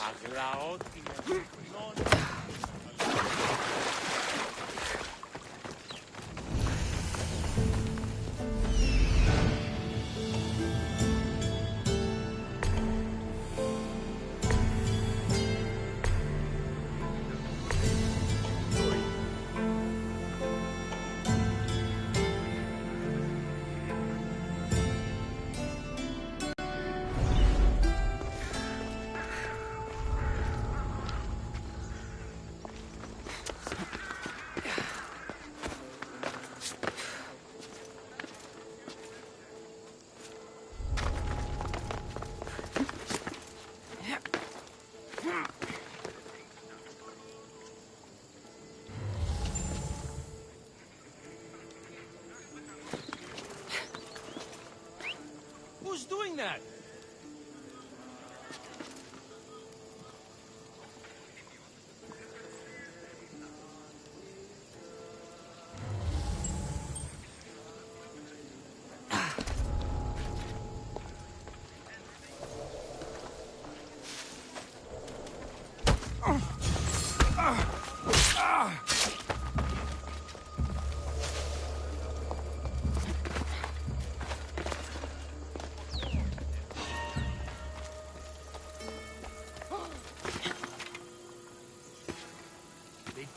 Αγλαότιμο.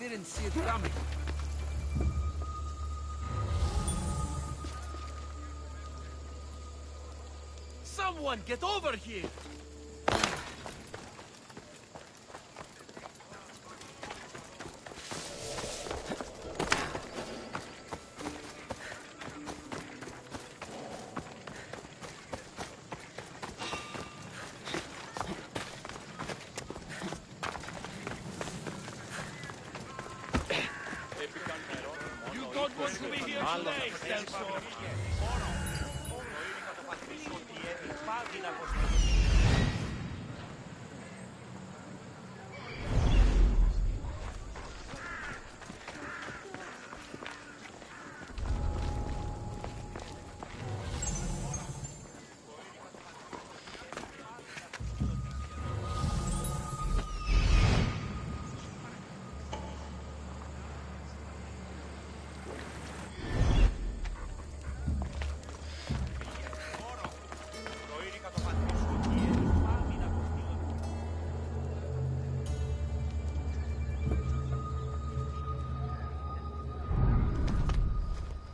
didn't see it coming. Someone get over here! You don't want to be here today, Celso!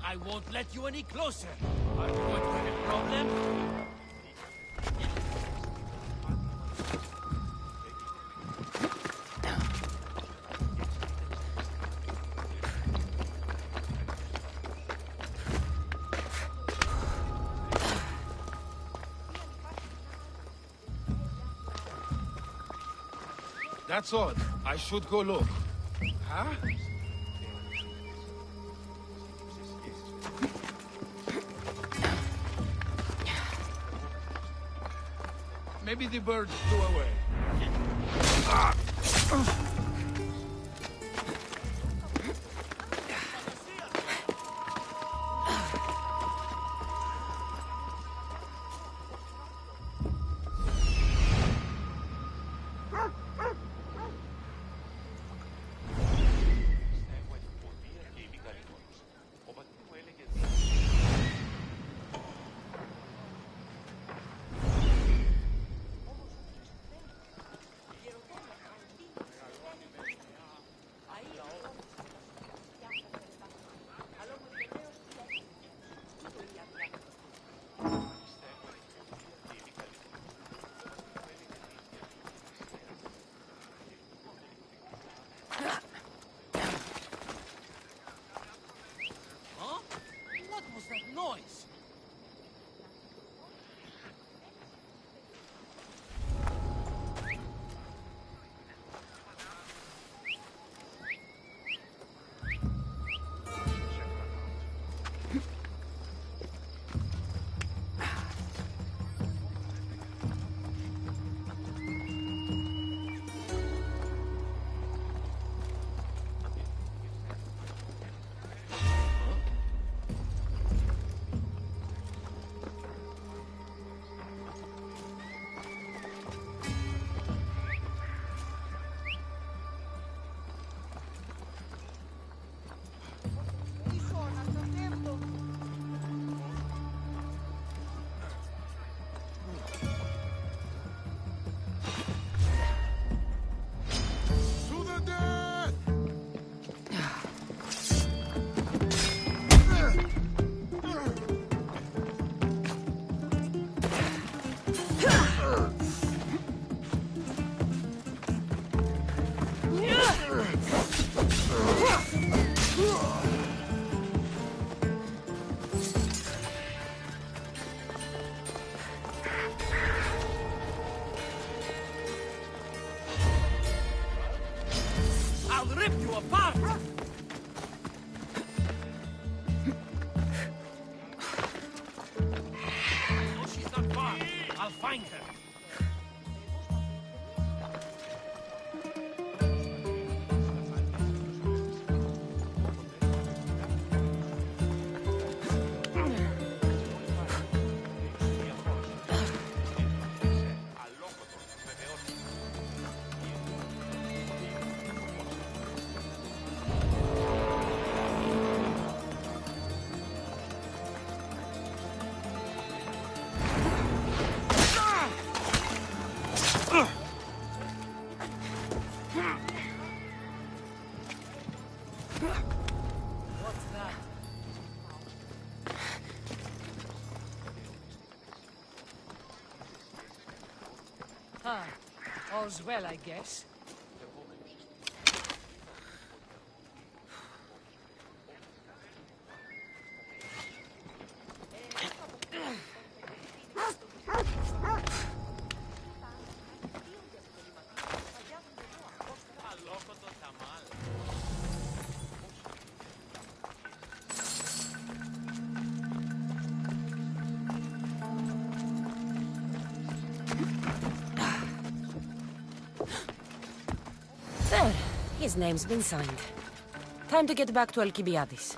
I won't let you any closer. Are you going to have a problem? That's odd. I should go look. Huh? Maybe the bird flew away. Noise! I'll rip you apart! No, she's not far. I'll find her. All's well, I guess. There. His name's been signed. Time to get back to Alcibiades.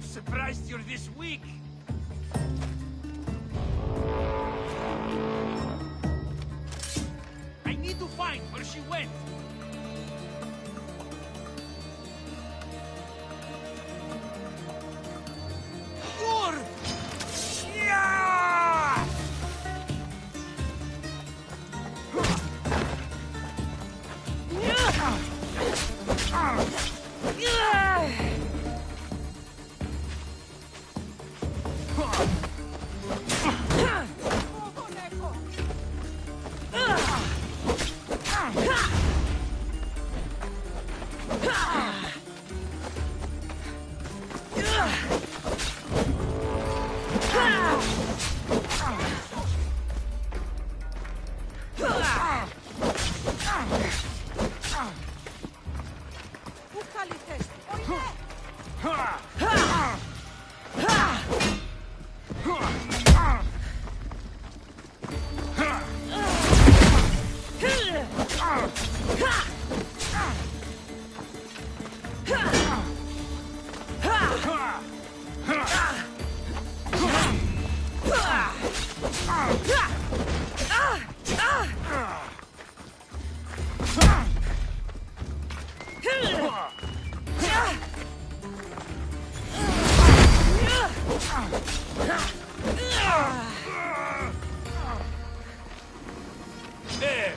Surprised you're this weak. went! War! Yeah! There!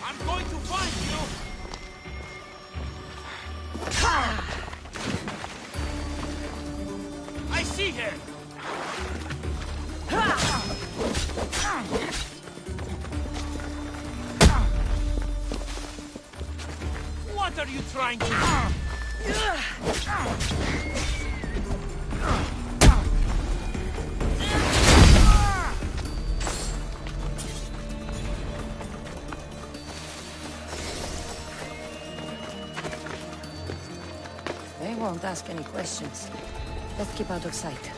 I'm going to find you! I see her! What are you trying to do? They won't ask any questions. Let's keep out of sight.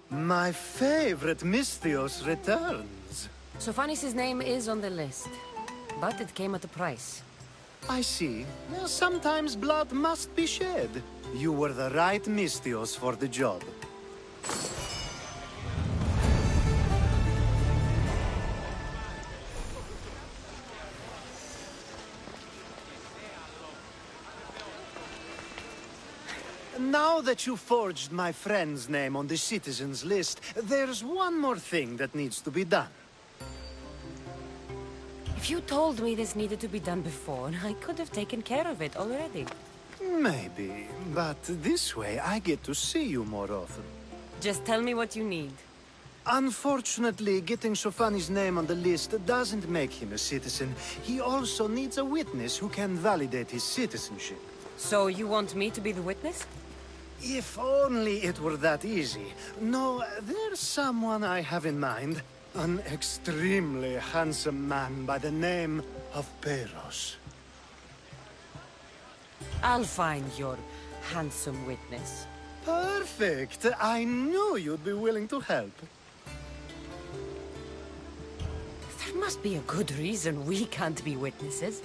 My favorite Misthios returns. Sophanis' name is on the list, but it came at a price. I see. Now, sometimes blood must be shed. You were the right Misthios for the job. Now that you forged my friend's name on the citizens list, there's one more thing that needs to be done. If you told me this needed to be done before, I could have taken care of it already. Maybe, but this way I get to see you more often. Just tell me what you need. Unfortunately, getting Sophanis' name on the list doesn't make him a citizen. He also needs a witness who can validate his citizenship. So you want me to be the witness? If only it were that easy. No, there's someone I have in mind. An extremely handsome man by the name of Peros. I'll find your handsome witness. Perfect! I knew you'd be willing to help. There must be a good reason we can't be witnesses.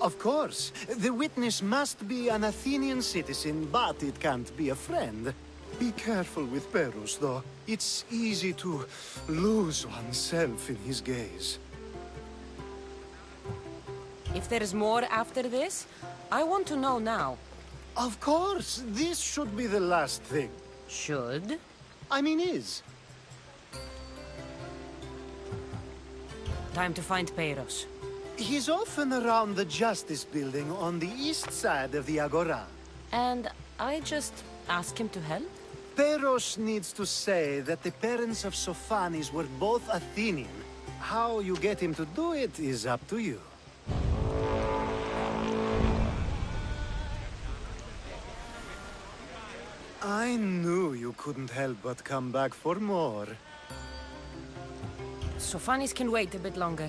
Of course. The witness must be an Athenian citizen, but it can't be a friend. Be careful with Peros, though. It's easy to lose oneself in his gaze. If there's more after this, I want to know now. Of course. This should be the last thing. Should? I mean, is. Time to find Peros. He's often around the Justice Building on the east side of the Agora. And I just ask him to help? Peros needs to say that the parents of Sophanis were both Athenian. How you get him to do it is up to you. I knew you couldn't help but come back for more. Sophanis can wait a bit longer.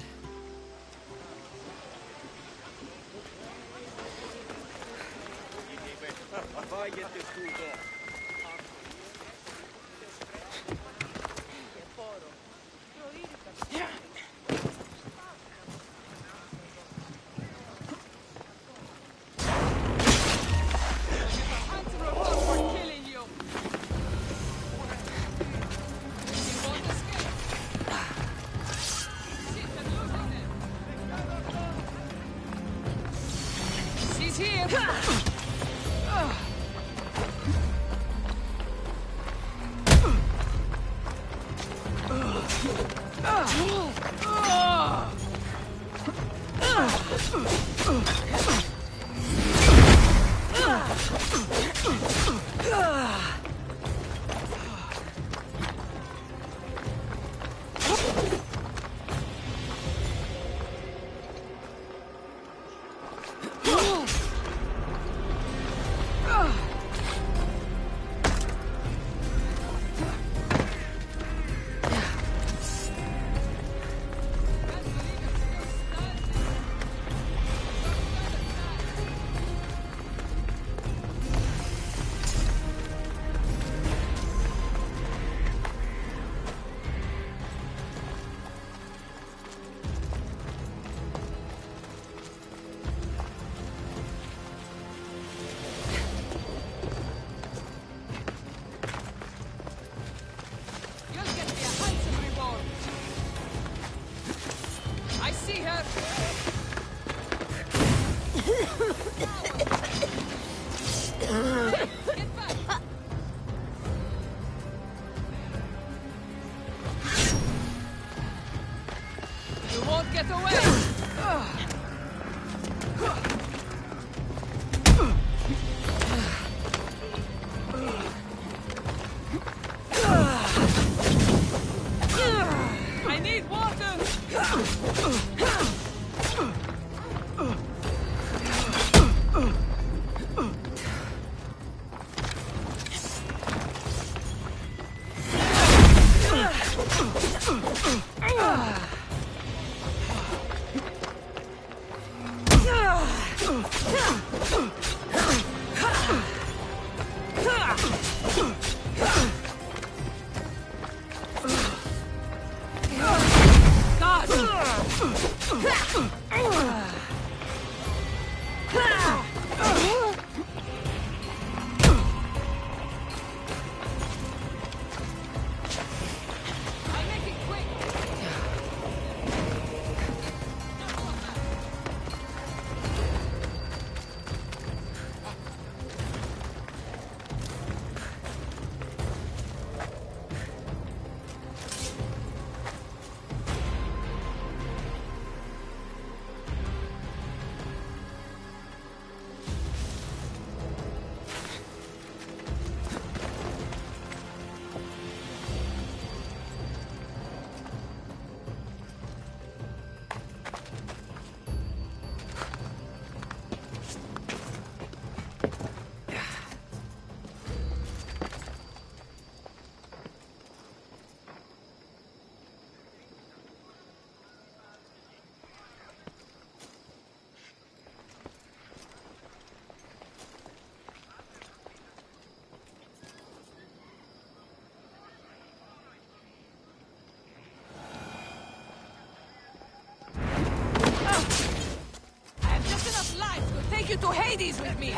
Take you to Hades with me!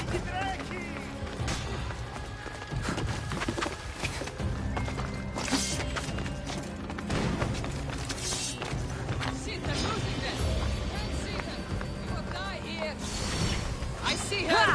See, they're losing them! Can't see them! You will die here! I see her!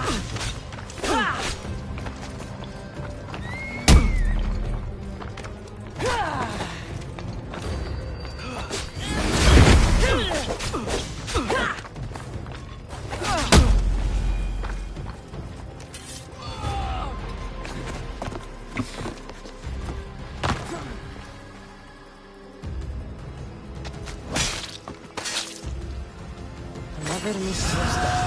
Never miss your step.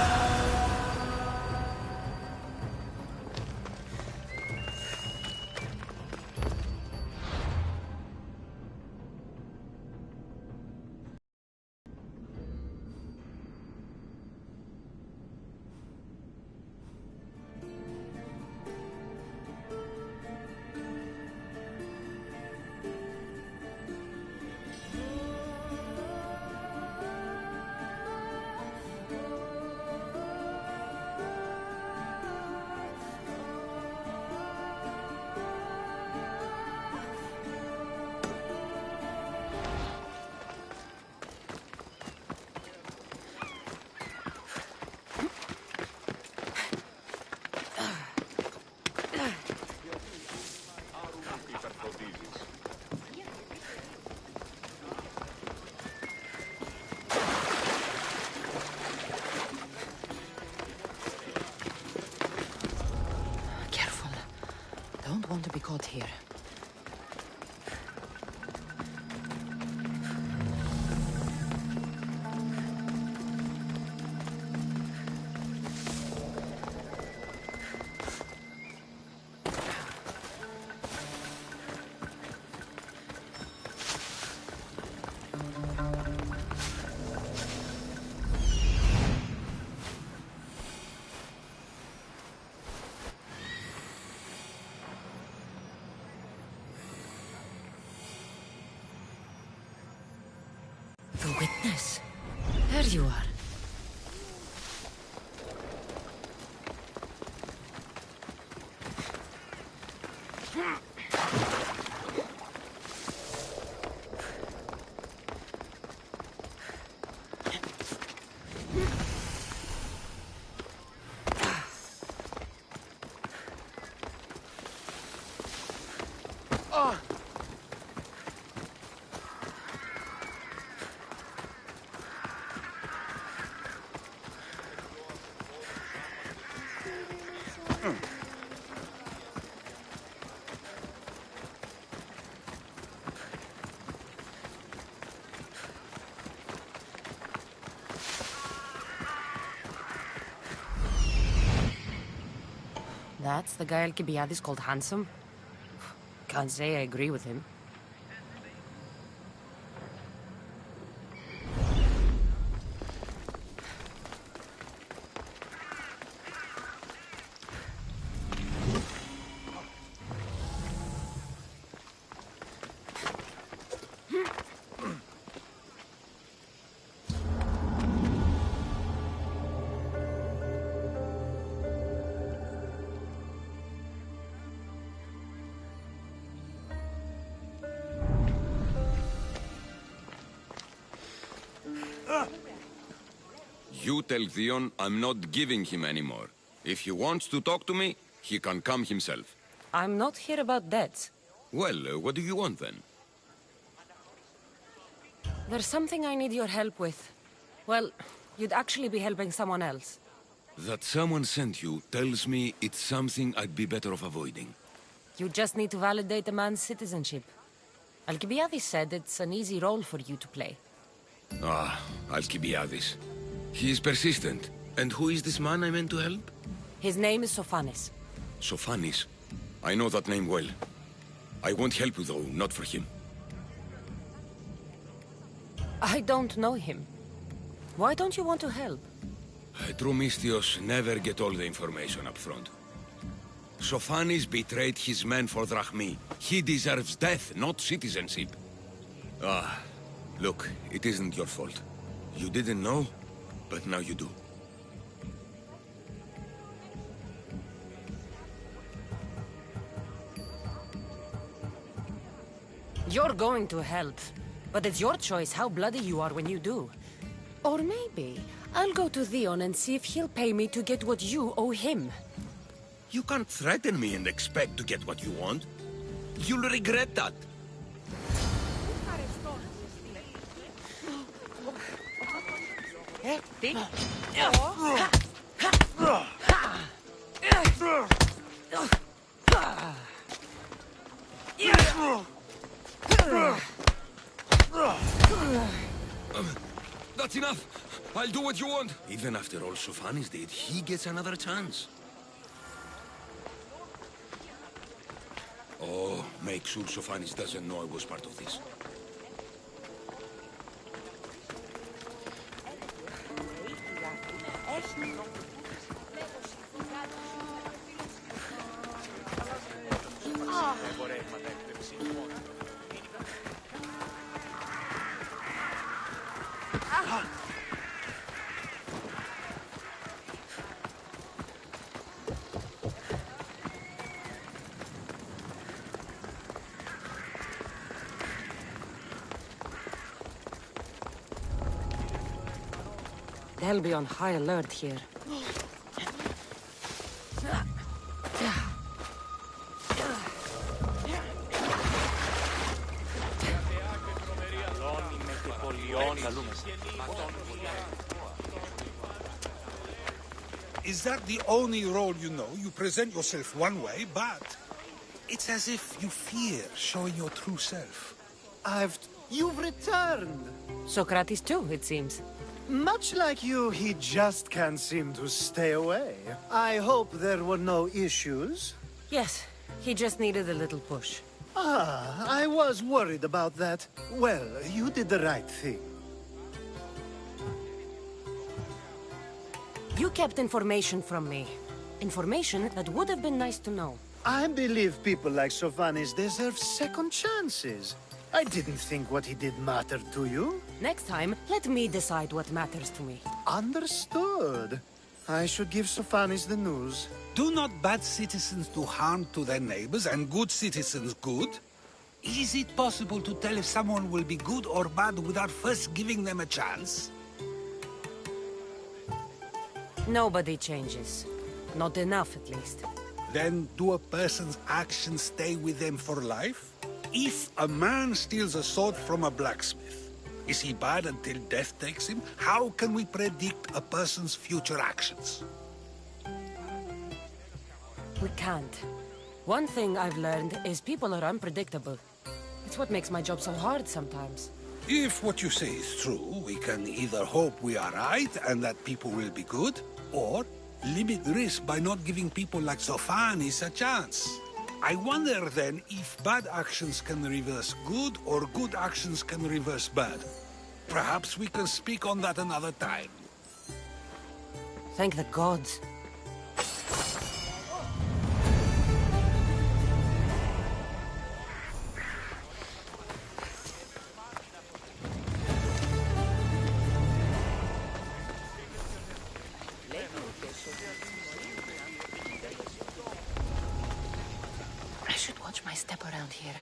Don't want to be caught here. The witness. There you are. That's the guy Alcibiades called handsome? Can't say I agree with him. You tell Theon I'm not giving him anymore. If he wants to talk to me, he can come himself. I'm not here about debts. Well, what do you want then? There's something I need your help with. Well, you'd actually be helping someone else. That someone sent you tells me it's something I'd be better off avoiding. You just need to validate a man's citizenship. Alcibiades said it's an easy role for you to play. Ah, Alcibiades. He is persistent. And who is this man I meant to help? His name is Sophanis. Sophanis? I know that name well. I won't help you, though, not for him. I don't know him. Why don't you want to help? True Mystios never get all the information up front. Sophanis betrayed his men for Drachmi. He deserves death, not citizenship. Look, it isn't your fault. You didn't know, but now you do. You're going to help, but it's your choice how bloody you are when you do. Or maybe I'll go to Theon and see if he'll pay me to get what you owe him. You can't threaten me and expect to get what you want. You'll regret that. That's enough. I'll do what you want. Even after all Sophanis did, he gets another chance. Oh, make sure Sophanis doesn't know I was part of this. They'll be on high alert here. Is that the only role you know? You present yourself one way, but it's as if you fear showing your true self. You've returned! Socrates too, it seems. Much like you, he just can't seem to stay away. I hope there were no issues. Yes, he just needed a little push. I was worried about that. Well, you did the right thing. You kept information from me. Information that would have been nice to know. I believe people like Sophanis deserve second chances. I didn't think what he did mattered to you. Next time, let me decide what matters to me. Understood. I should give Sophanis the news. Do not bad citizens do harm to their neighbors and good citizens good? Is it possible to tell if someone will be good or bad without first giving them a chance? Nobody changes. Not enough, at least. Then do a person's actions stay with them for life? If a man steals a sword from a blacksmith, is he bad until death takes him? How can we predict a person's future actions? We can't. One thing I've learned is people are unpredictable. It's what makes my job so hard sometimes. If what you say is true, we can either hope we are right and that people will be good, or limit risk by not giving people like Sophanis a chance. I wonder then if bad actions can reverse good or good actions can reverse bad. Perhaps we can speak on that another time. Thank the gods. I should watch my step around here.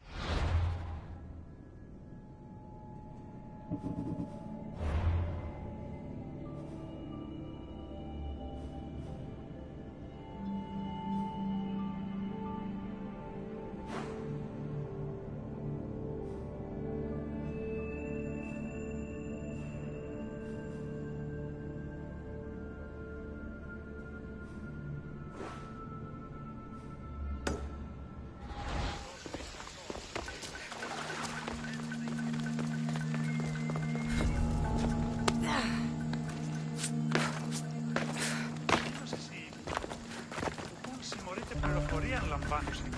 Outmatched!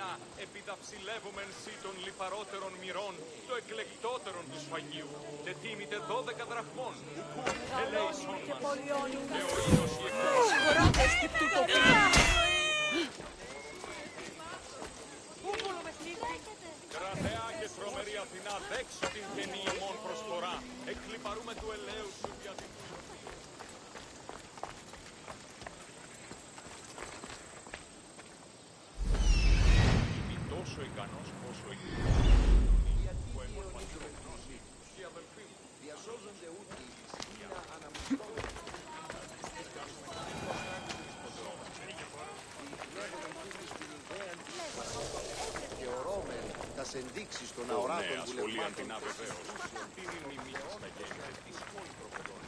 Αθηνά, επιδαψιλεύομεν σύ των λιπαρότερων μοιρών, το εκλεκτότερον του σφαγίου, και τίμητε 12 δραχμών, ουκού ελέησον μας, και ο ήλιος η Κρατεά και τρομερή Αθηνά, δέξου την καινή ημών προσφορά, εκλιπαρούμε του ελέου σου διαδικούς. Είμαι τόσο ικανός όσο η που έχω γνώσει και οι αδελφοί μου. Διασώζονται ούτε οι Ισχύνα αναμνηστών. Και ο Ρόμεν θα σε ενδείξει στον αοράτων βουλευμάτων. Την αβεβαίως. Την μνημή στα γέννη της πόλης προποδών.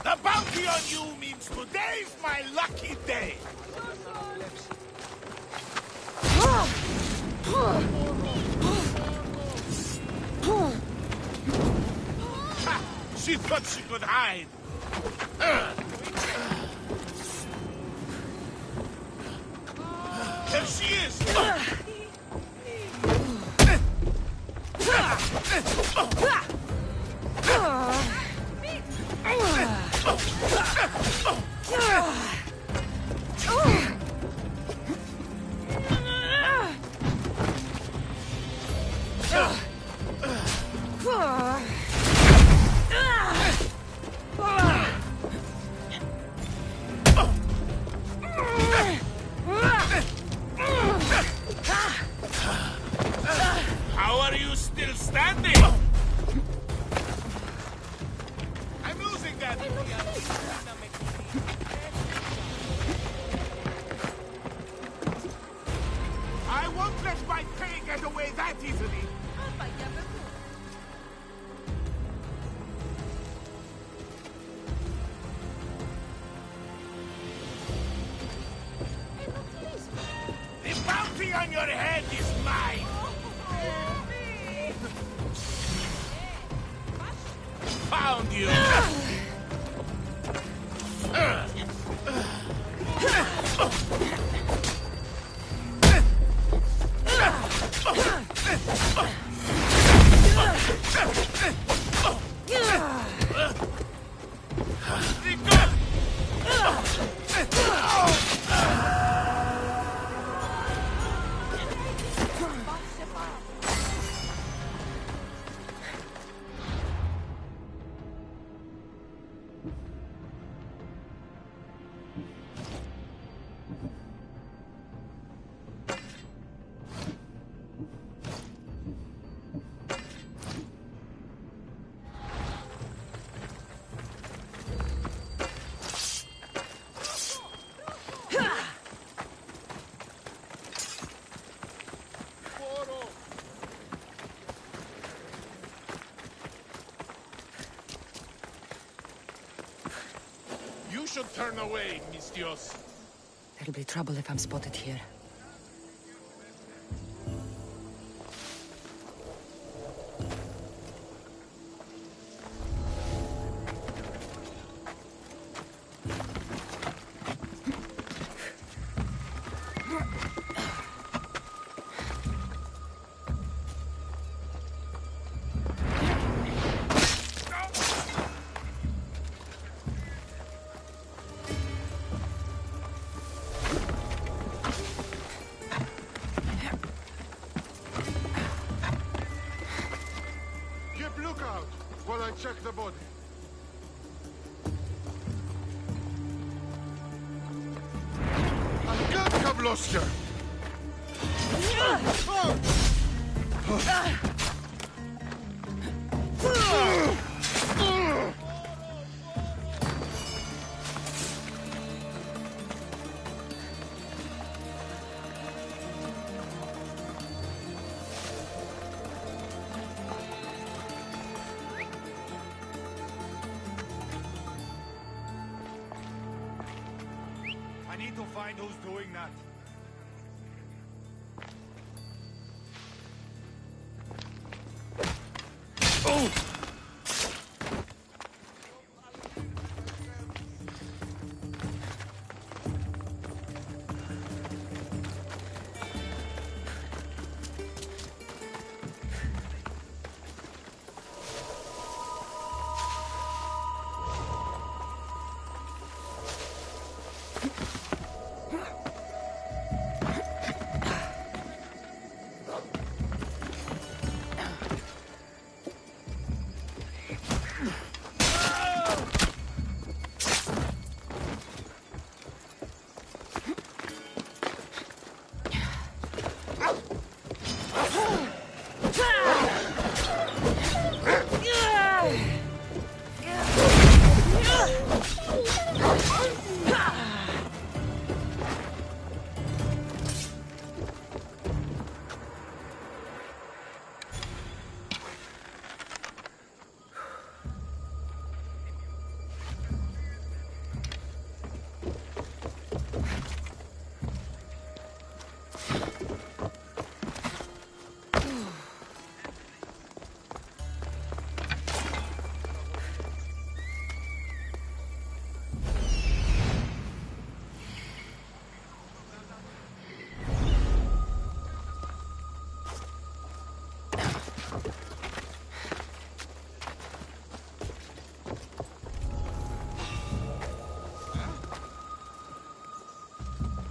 The bounty on you means today's my lucky day. Ha! She thought she could hide. There she is! How are you still standing? I'm losing that. I won't let my prey get away that easily. The bounty on your head is mine. Found you. You should turn away, Mistios. There'll be trouble if I'm spotted here. Keep lookout while I check the body. I'm good, Kabloska! I need to find who's doing that. Oh!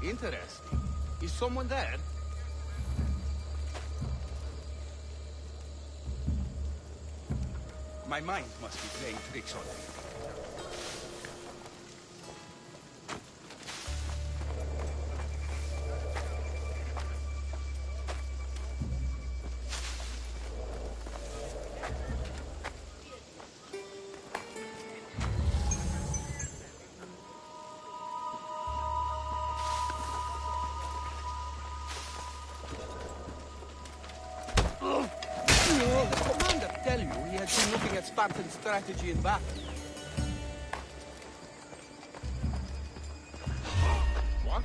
Interesting. Is someone there? My mind must be playing tricks on me. Tell you, he had been looking at Spartan strategy in battle. What?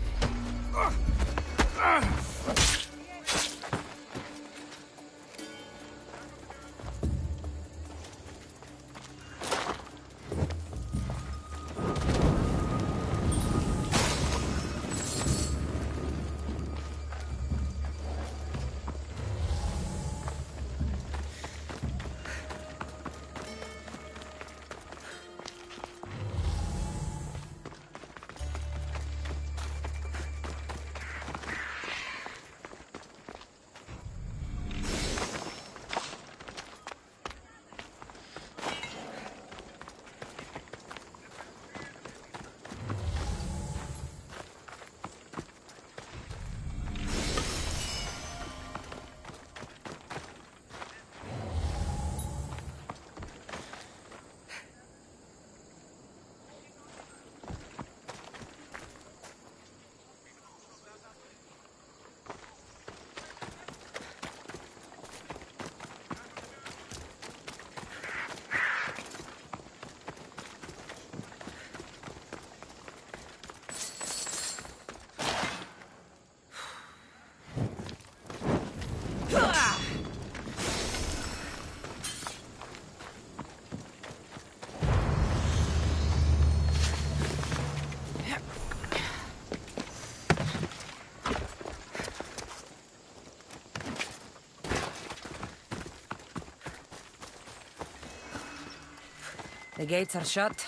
The gates are shut.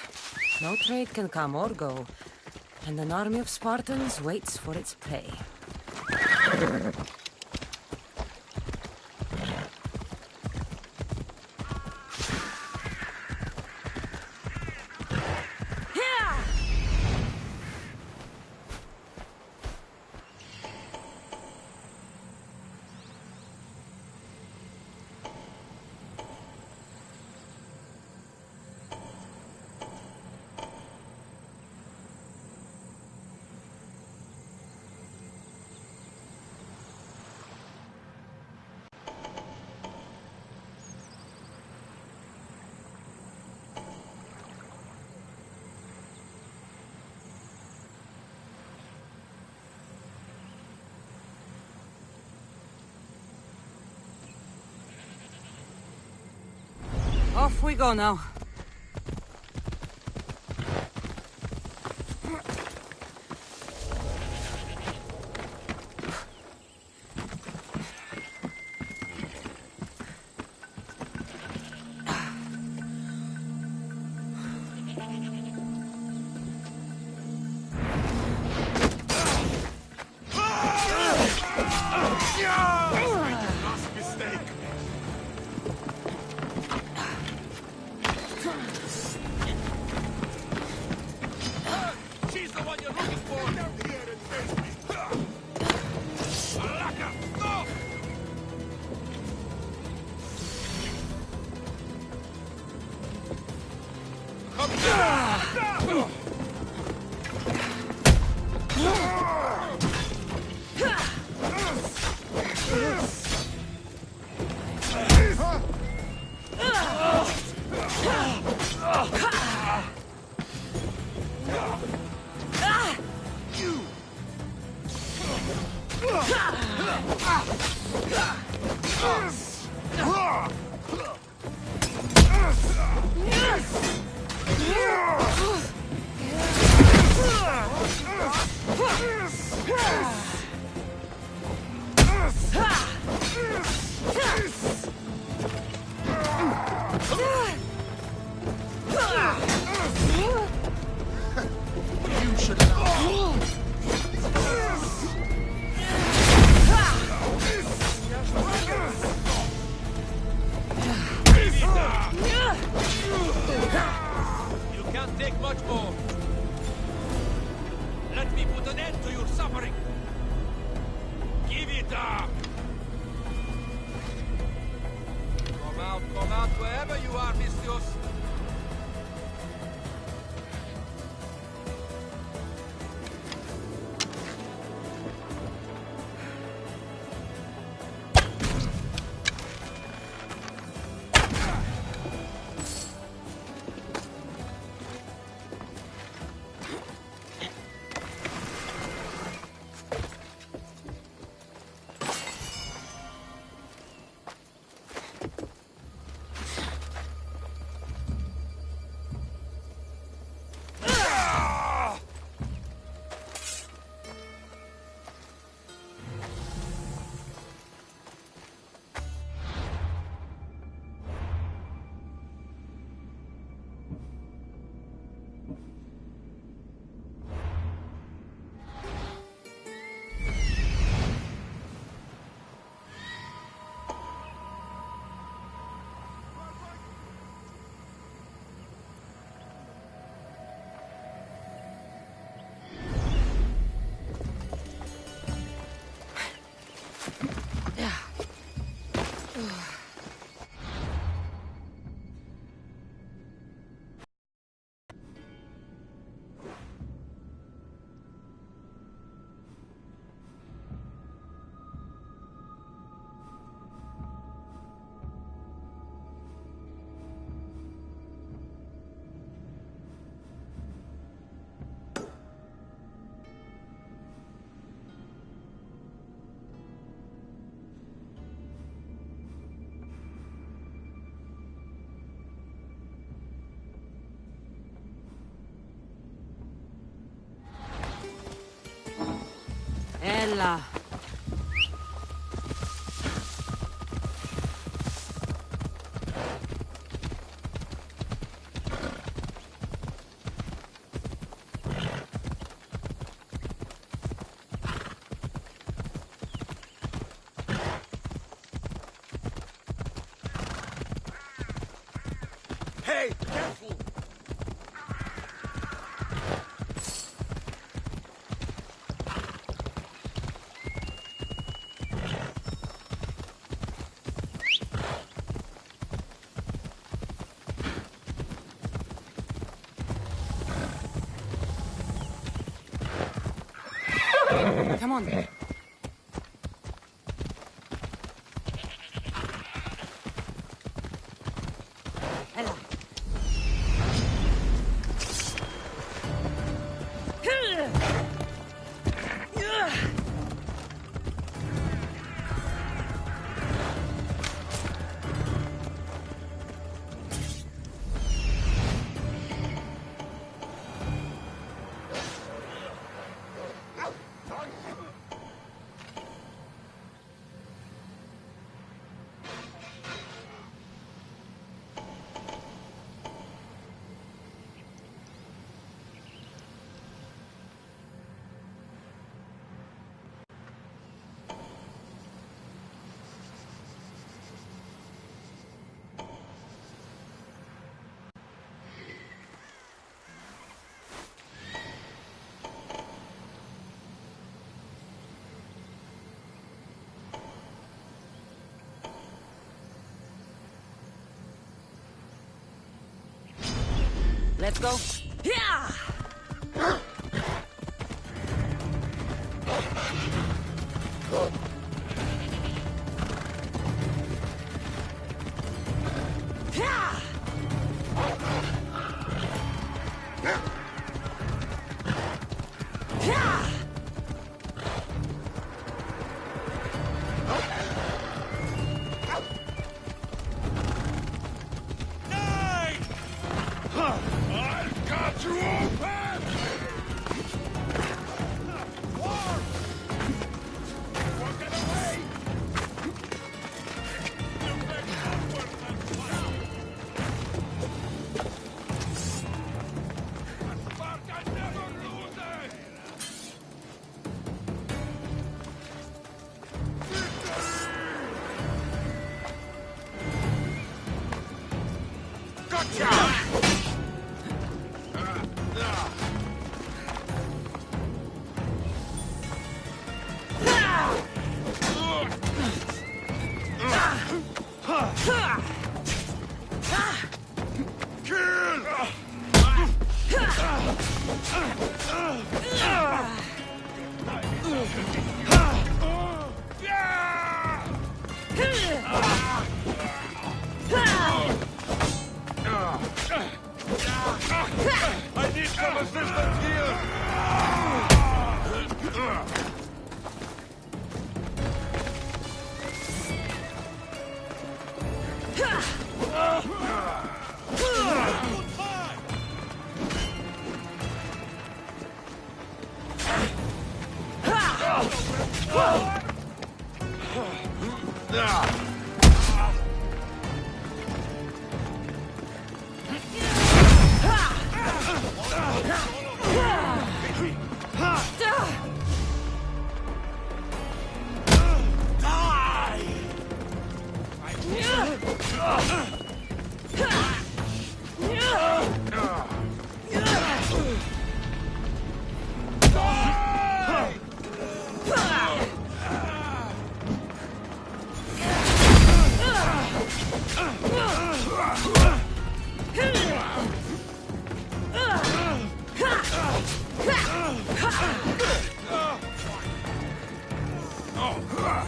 No trade can come or go. And an army of Spartans waits for its prey. Off we go now. You should know. suffering! Give it up! Come out, wherever you are, Mistios. Έλα. Hey, careful! Come on. Έλα. Let's go. Yeah! I need some assistance here!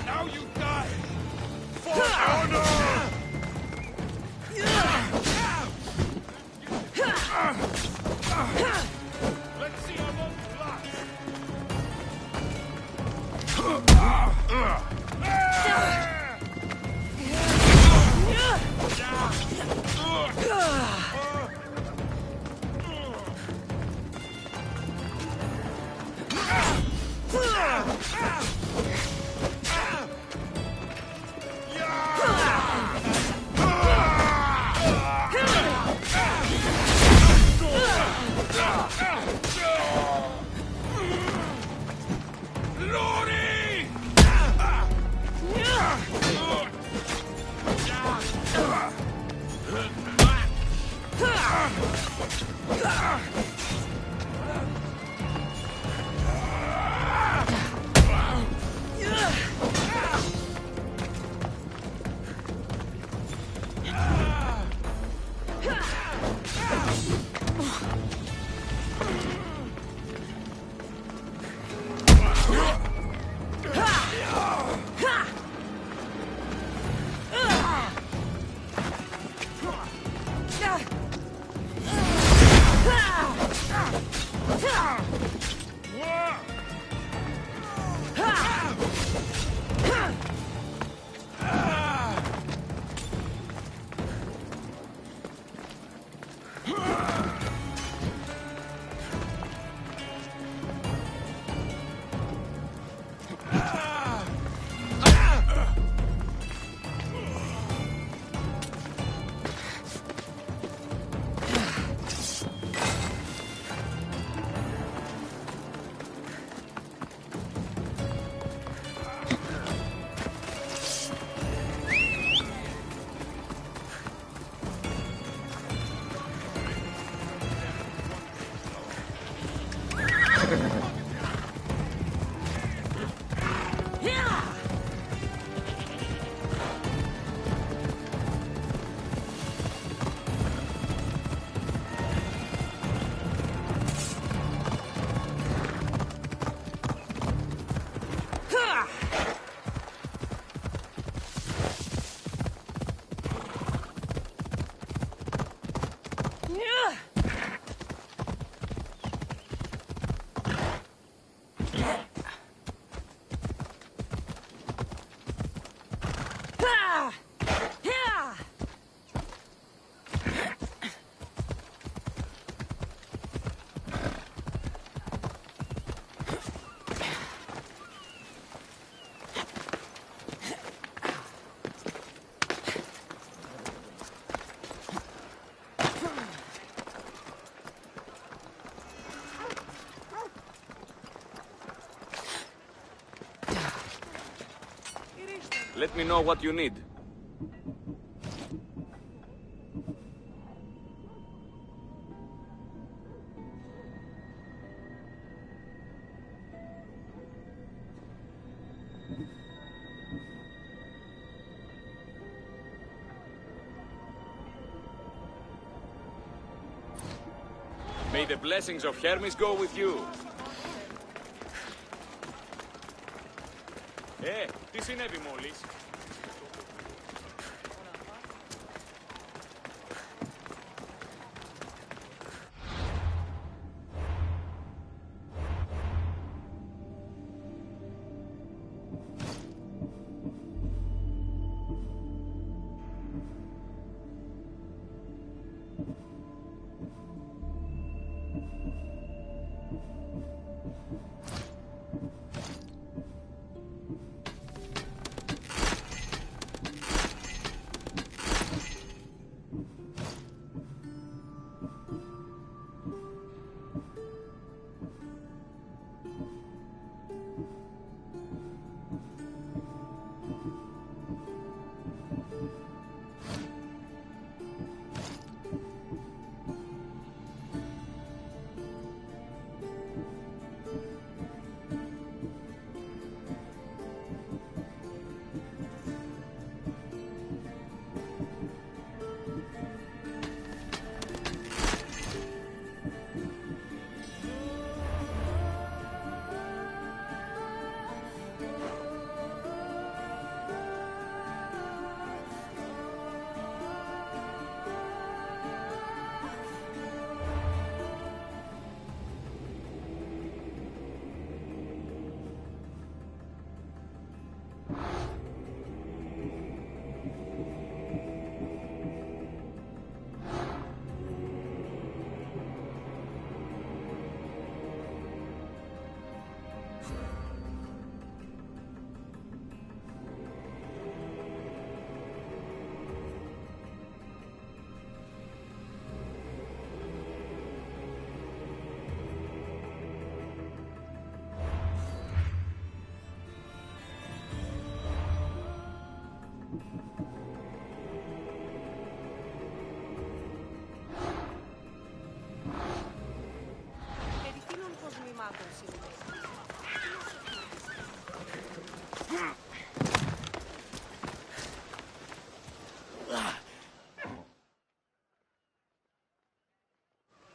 Now you die! For honor! Let's see our own blood! Let me know what you need. May the blessings of Hermes go with you. Τι συνέβη μόλις?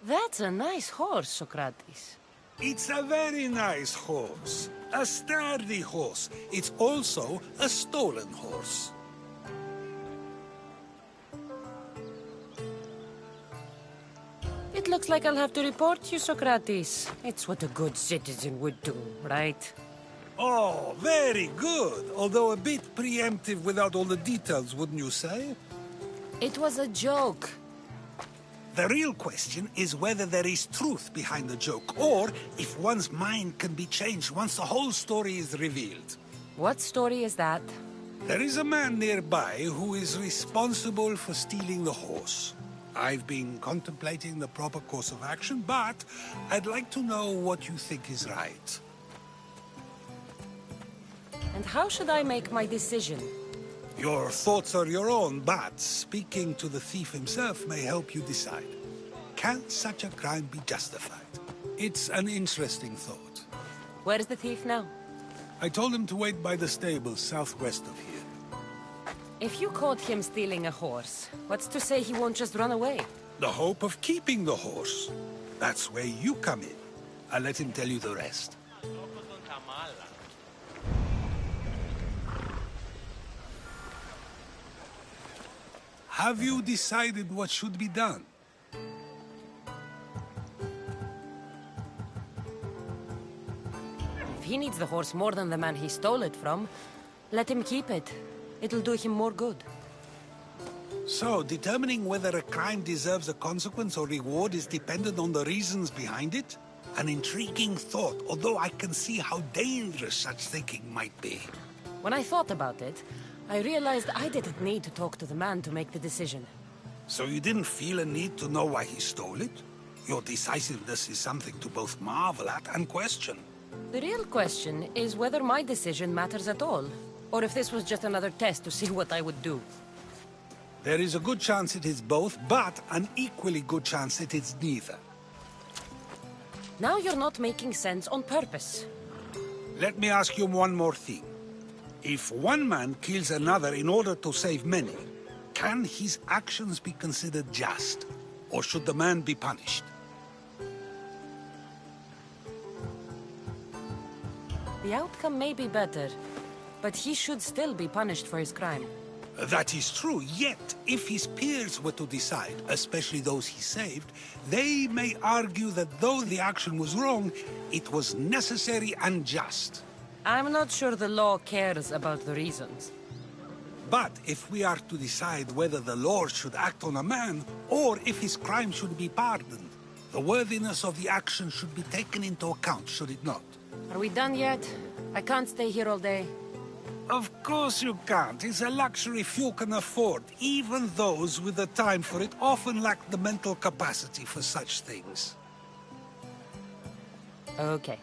That's a nice horse, Socrates. It's a very nice horse. A sturdy horse. It's also a stolen horse. It looks like I'll have to report you, Socrates. It's what a good citizen would do, right? Oh, very good. Although a bit preemptive without all the details, wouldn't you say? It was a joke. The real question is whether there is truth behind the joke, or if one's mind can be changed once the whole story is revealed. What story is that? There is a man nearby who is responsible for stealing the horse. I've been contemplating the proper course of action, but I'd like to know what you think is right. And how should I make my decision? Your thoughts are your own, but speaking to the thief himself may help you decide. Can such a crime be justified? It's an interesting thought. Where is the thief now? I told him to wait by the stables southwest of here. If you caught him stealing a horse, what's to say he won't just run away? The hope of keeping the horse. That's where you come in. I'll let him tell you the rest. Have you decided what should be done? If he needs the horse more than the man he stole it from, let him keep it. It'll do him more good. So, determining whether a crime deserves a consequence or reward is dependent on the reasons behind it? An intriguing thought, although I can see how dangerous such thinking might be. When I thought about it, I realized I didn't need to talk to the man to make the decision. So you didn't feel a need to know why he stole it? Your decisiveness is something to both marvel at and question. The real question is whether my decision matters at all, or if this was just another test to see what I would do. There is a good chance it is both, but an equally good chance it is neither. Now you're not making sense on purpose. Let me ask you one more thing. If one man kills another in order to save many, can his actions be considered just? Or should the man be punished? The outcome may be better, but he should still be punished for his crime. That is true, yet if his peers were to decide, especially those he saved, they may argue that though the action was wrong, it was necessary and just. I'm not sure the law cares about the reasons. But if we are to decide whether the Lord should act on a man, or if his crime should be pardoned, the worthiness of the action should be taken into account, should it not? Are we done yet? I can't stay here all day. Of course you can't. It's a luxury few can afford. Even those with the time for it often lack the mental capacity for such things. Okay.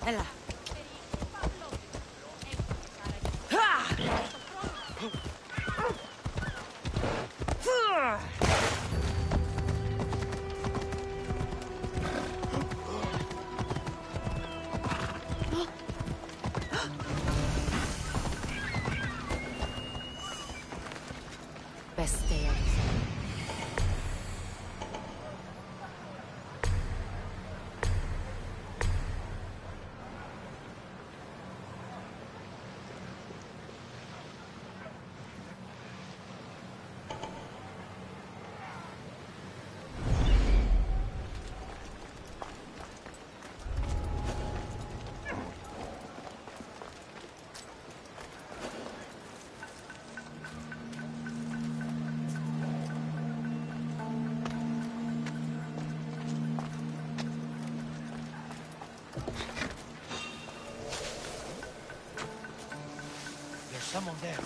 Έλα. Best stay out. There's someone there.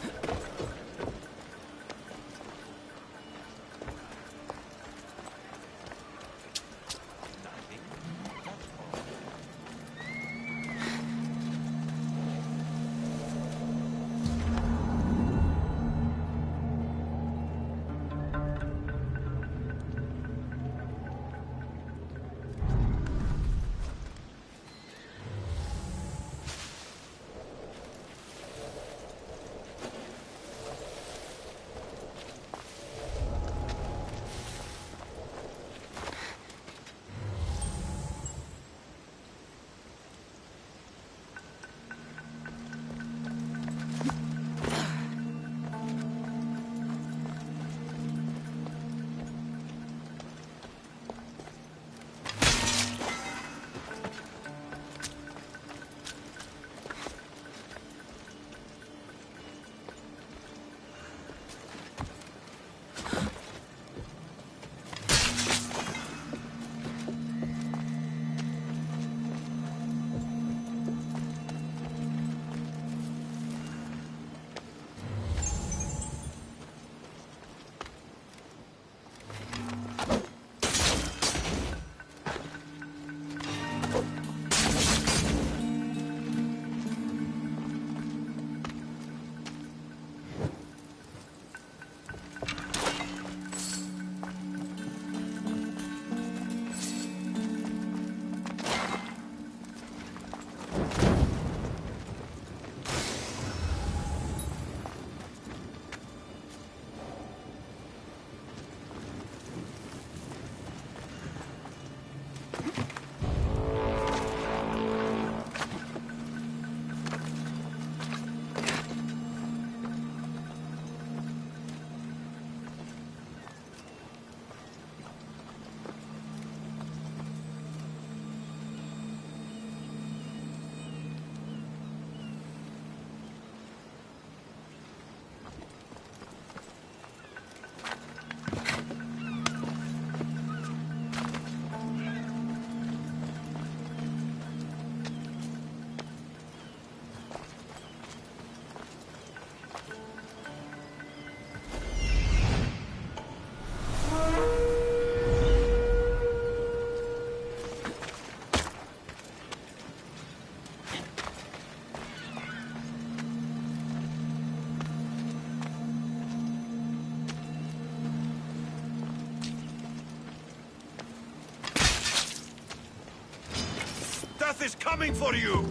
Death is coming for you!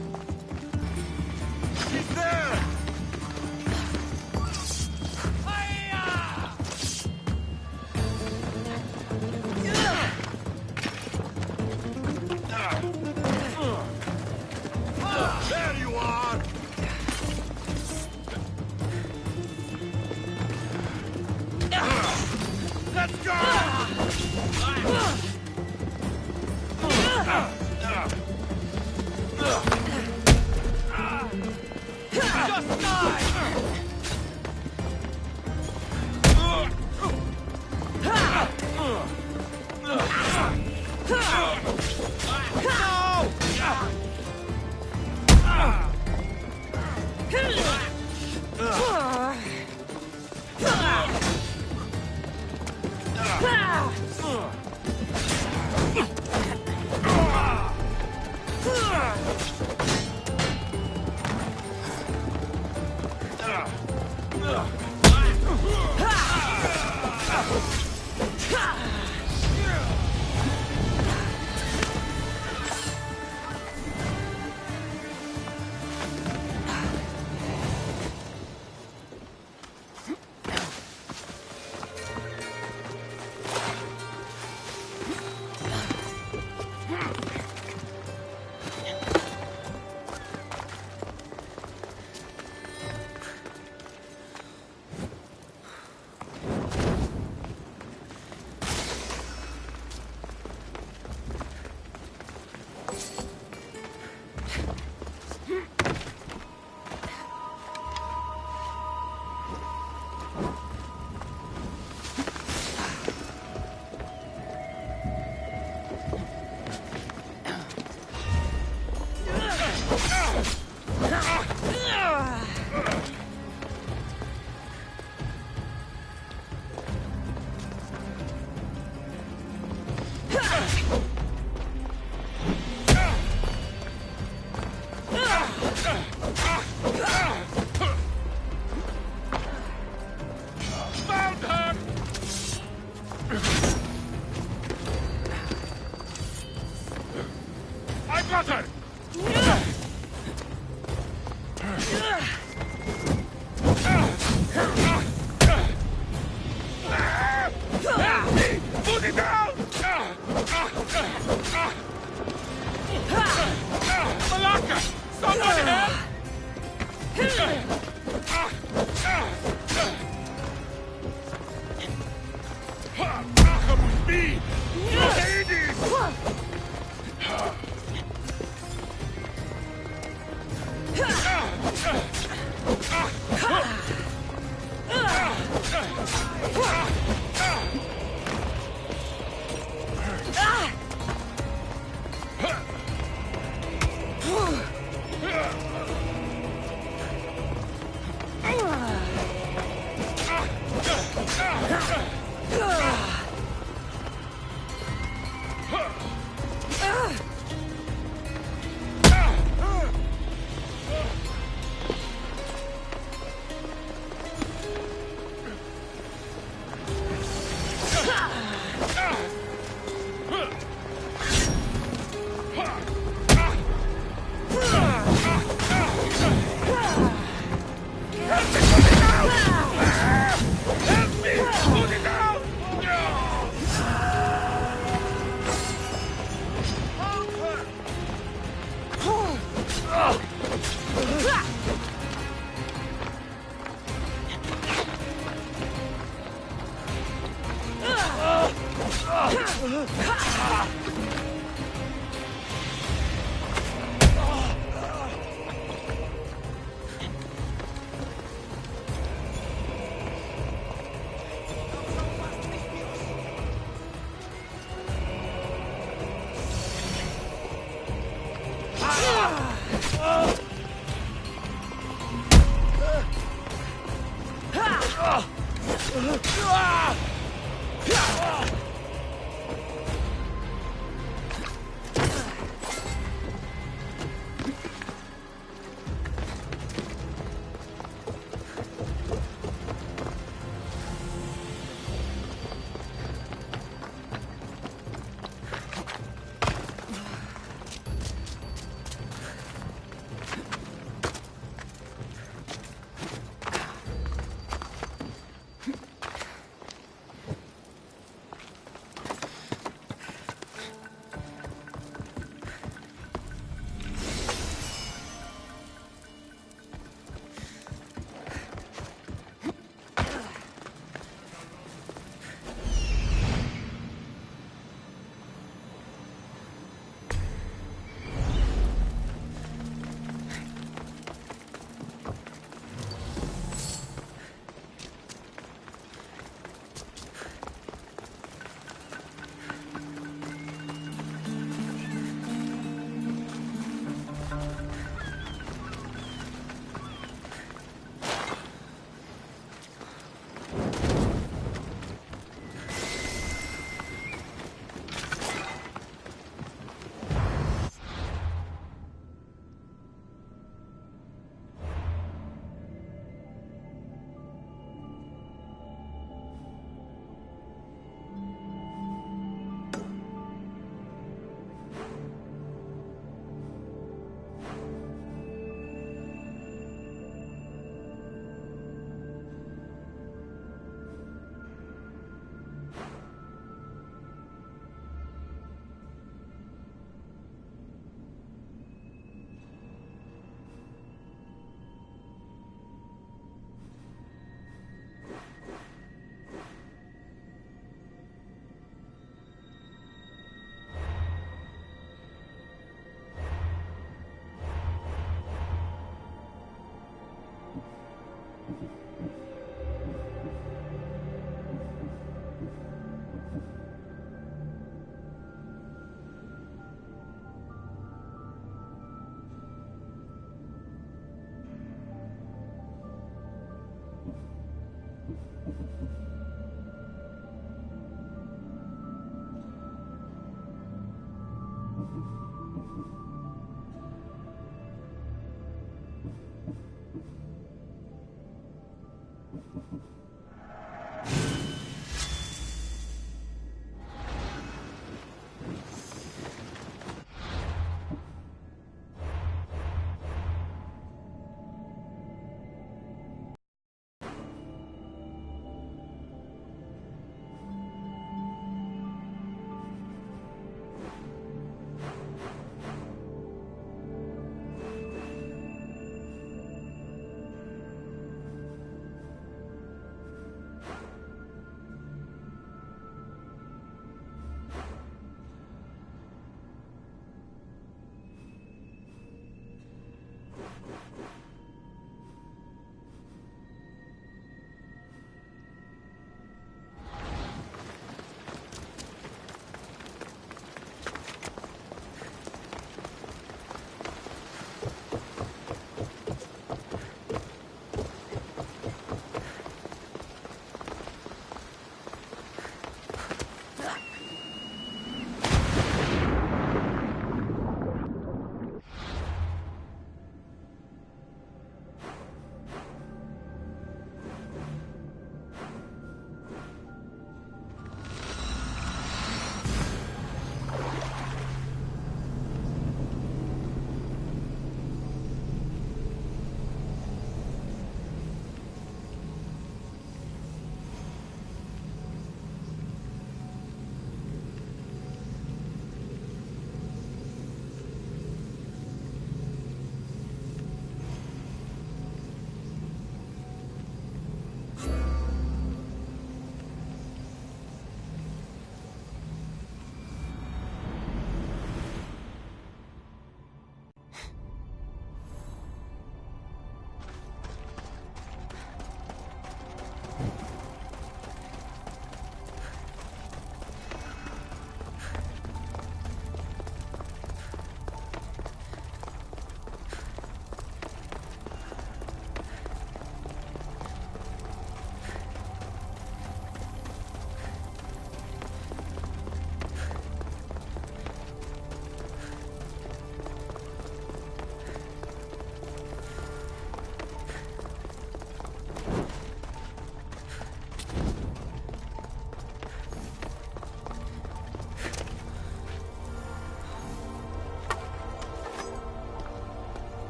He's there! There you are! Let's go! Just die!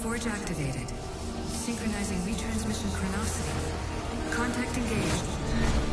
Forge activated. Synchronizing retransmission chronicity. Contact engaged.